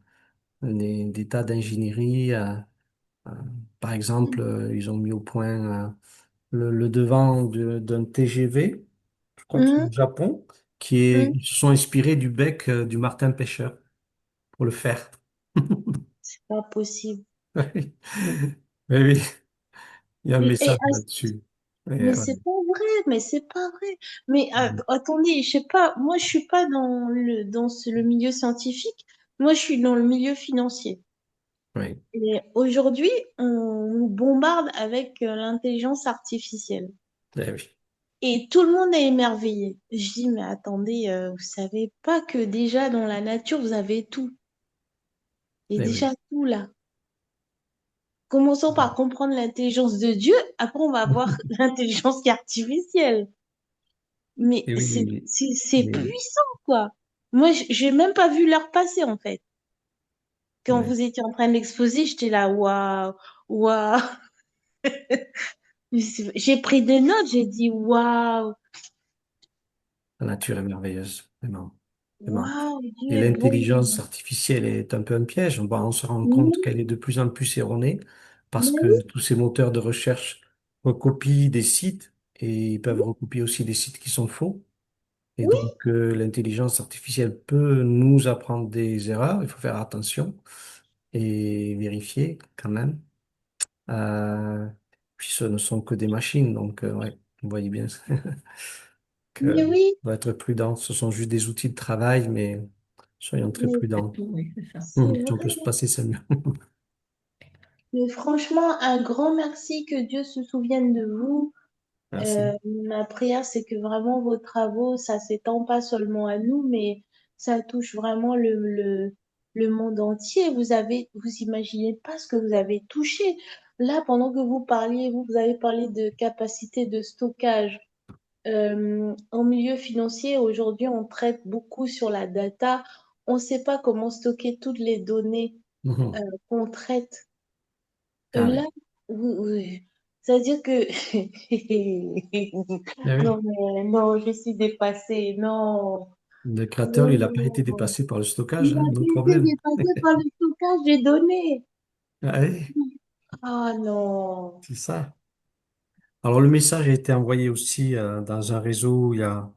Speaker 1: des tas d'ingénierie. Euh, Par exemple, ils ont mis au point le devant d'un TGV, je crois que c'est
Speaker 3: Hum,
Speaker 1: au Japon,
Speaker 3: hum,
Speaker 1: ils se sont inspirés du bec du martin pêcheur pour le faire.
Speaker 3: c'est pas possible.
Speaker 1: Oui, oui, oui, il y a un
Speaker 3: Et,
Speaker 1: message là-dessus.
Speaker 3: mais
Speaker 1: Ouais.
Speaker 3: c'est pas vrai, mais c'est pas vrai. Mais
Speaker 1: Mhm.
Speaker 3: attendez, je sais pas, moi je suis pas le milieu scientifique, moi je suis dans le milieu financier.
Speaker 1: Oui,
Speaker 3: Et aujourd'hui, on nous bombarde avec l'intelligence artificielle.
Speaker 1: eh oui,
Speaker 3: Et tout le monde est émerveillé. Je dis, mais attendez, vous savez pas que déjà dans la nature, vous avez tout. Il y a
Speaker 1: eh oui.
Speaker 3: déjà tout là. Commençons par comprendre l'intelligence de Dieu, après on va voir l'intelligence qui est artificielle. Mais
Speaker 1: Et oui,
Speaker 3: c'est
Speaker 1: les-
Speaker 3: puissant, quoi. Moi, j'ai même pas vu l'heure passer, en fait. Quand
Speaker 1: ouais,
Speaker 3: vous étiez en train d'exposer, j'étais là, waouh, waouh. J'ai pris des notes, j'ai dit, waouh,
Speaker 1: la nature est merveilleuse, vraiment, vraiment.
Speaker 3: waouh, Dieu
Speaker 1: Et
Speaker 3: est bon.
Speaker 1: l'intelligence artificielle est un peu un piège. Bon, on se rend compte
Speaker 3: Oui,
Speaker 1: qu'elle est de plus en plus erronée parce
Speaker 3: mais oui,
Speaker 1: que tous ces moteurs de recherche recopient des sites et ils peuvent
Speaker 3: oui,
Speaker 1: recopier aussi des sites qui sont faux. Et
Speaker 3: oui,
Speaker 1: donc, l'intelligence artificielle peut nous apprendre des erreurs. Il faut faire attention et vérifier quand même. Euh, Puis ce ne sont que des machines, donc ouais, vous voyez bien que
Speaker 3: mais oui,
Speaker 1: on doit être prudent. Ce sont juste des outils de travail, mais soyons très
Speaker 3: mais
Speaker 2: C'est
Speaker 1: prudents.
Speaker 2: tout, oui, c'est ça.
Speaker 3: c'est
Speaker 1: Si on
Speaker 3: vrai.
Speaker 1: peut se passer, c'est mieux.
Speaker 3: Mais franchement, un grand merci que Dieu se souvienne de vous.
Speaker 1: Merci.
Speaker 3: Ma prière, c'est que vraiment vos travaux, ça s'étend pas seulement à nous, mais ça touche vraiment le monde entier. Vous imaginez pas ce que vous avez touché. Là, pendant que vous parliez, vous avez parlé de capacité de stockage. En milieu financier, aujourd'hui, on traite beaucoup sur la data. On ne sait pas comment stocker toutes les données euh,
Speaker 1: Mhm.
Speaker 3: qu'on traite.
Speaker 1: Ah
Speaker 3: Là,
Speaker 1: oui.
Speaker 3: c'est-à-dire que
Speaker 1: Ah oui.
Speaker 3: non, mais non, je suis dépassée. Non,
Speaker 1: Le créateur, il n'a pas été
Speaker 3: non.
Speaker 1: dépassé par le stockage,
Speaker 3: Il
Speaker 1: hein,
Speaker 3: a
Speaker 1: nos
Speaker 3: été
Speaker 1: problèmes.
Speaker 3: dépassé par le stockage des données.
Speaker 1: Ah oui,
Speaker 3: Ah non.
Speaker 1: c'est ça. Alors, le message a été envoyé aussi dans un réseau où il y a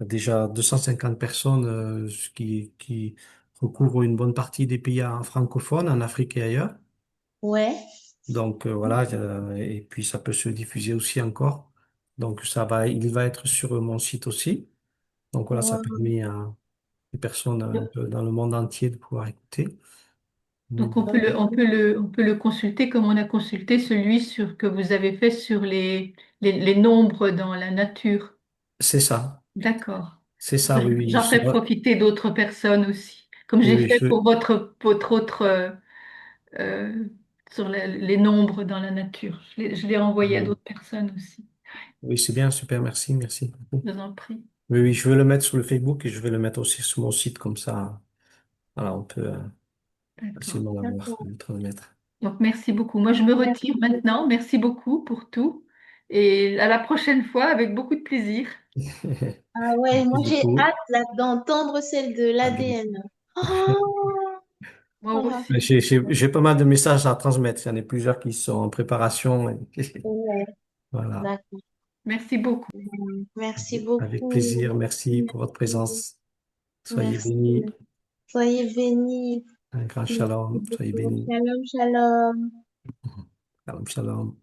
Speaker 1: déjà 250 personnes qui recouvrent une bonne partie des pays francophones en Afrique et ailleurs.
Speaker 3: Ouais.
Speaker 1: Donc voilà, et puis ça peut se diffuser aussi encore. Donc il va être sur mon site aussi. Donc voilà, ça
Speaker 3: Ouais.
Speaker 1: permet à des personnes un peu dans le monde entier de pouvoir écouter. Mm.
Speaker 2: Donc on peut le consulter comme on a consulté celui sur, que vous avez fait sur les nombres dans la nature.
Speaker 1: C'est ça,
Speaker 2: D'accord.
Speaker 1: c'est ça, oui, oui,
Speaker 2: J'en ferai profiter d'autres personnes aussi, comme
Speaker 1: oui,
Speaker 2: j'ai
Speaker 1: oui,
Speaker 2: fait pour votre autre euh, sur les nombres dans la nature. Je l'ai renvoyé à
Speaker 1: oui,
Speaker 2: d'autres personnes aussi.
Speaker 1: oui, c'est bien, super, merci, merci beaucoup.
Speaker 2: Je vous en prie.
Speaker 1: Oui, oui, je vais le mettre sur le Facebook et je vais le mettre aussi sur mon site comme ça. Voilà, on peut
Speaker 2: D'accord.
Speaker 1: facilement l'avoir,
Speaker 3: D'accord.
Speaker 1: le transmettre.
Speaker 2: Donc merci beaucoup. Moi, je me retire
Speaker 3: Merci.
Speaker 2: maintenant. Merci beaucoup pour tout. Et à la prochaine fois avec beaucoup de plaisir.
Speaker 3: Ah ouais, moi
Speaker 1: Merci
Speaker 3: j'ai
Speaker 1: beaucoup.
Speaker 3: hâte là d'entendre celle de
Speaker 1: Ah bien.
Speaker 3: l'ADN. Oh,
Speaker 2: Moi
Speaker 3: oh.
Speaker 2: aussi.
Speaker 1: J'ai pas mal de messages à transmettre. Il y en a plusieurs qui sont en préparation.
Speaker 3: Ouais,
Speaker 1: Voilà.
Speaker 3: d'accord.
Speaker 2: Merci beaucoup.
Speaker 3: Merci
Speaker 1: Avec
Speaker 3: beaucoup.
Speaker 1: plaisir. Merci pour votre
Speaker 3: Merci.
Speaker 1: présence. Soyez
Speaker 3: Merci.
Speaker 1: bénis.
Speaker 3: Soyez bénis.
Speaker 1: Un grand
Speaker 3: Merci
Speaker 1: shalom. Soyez
Speaker 3: beaucoup.
Speaker 1: bénis.
Speaker 3: Shalom, shalom.
Speaker 1: Shalom, shalom.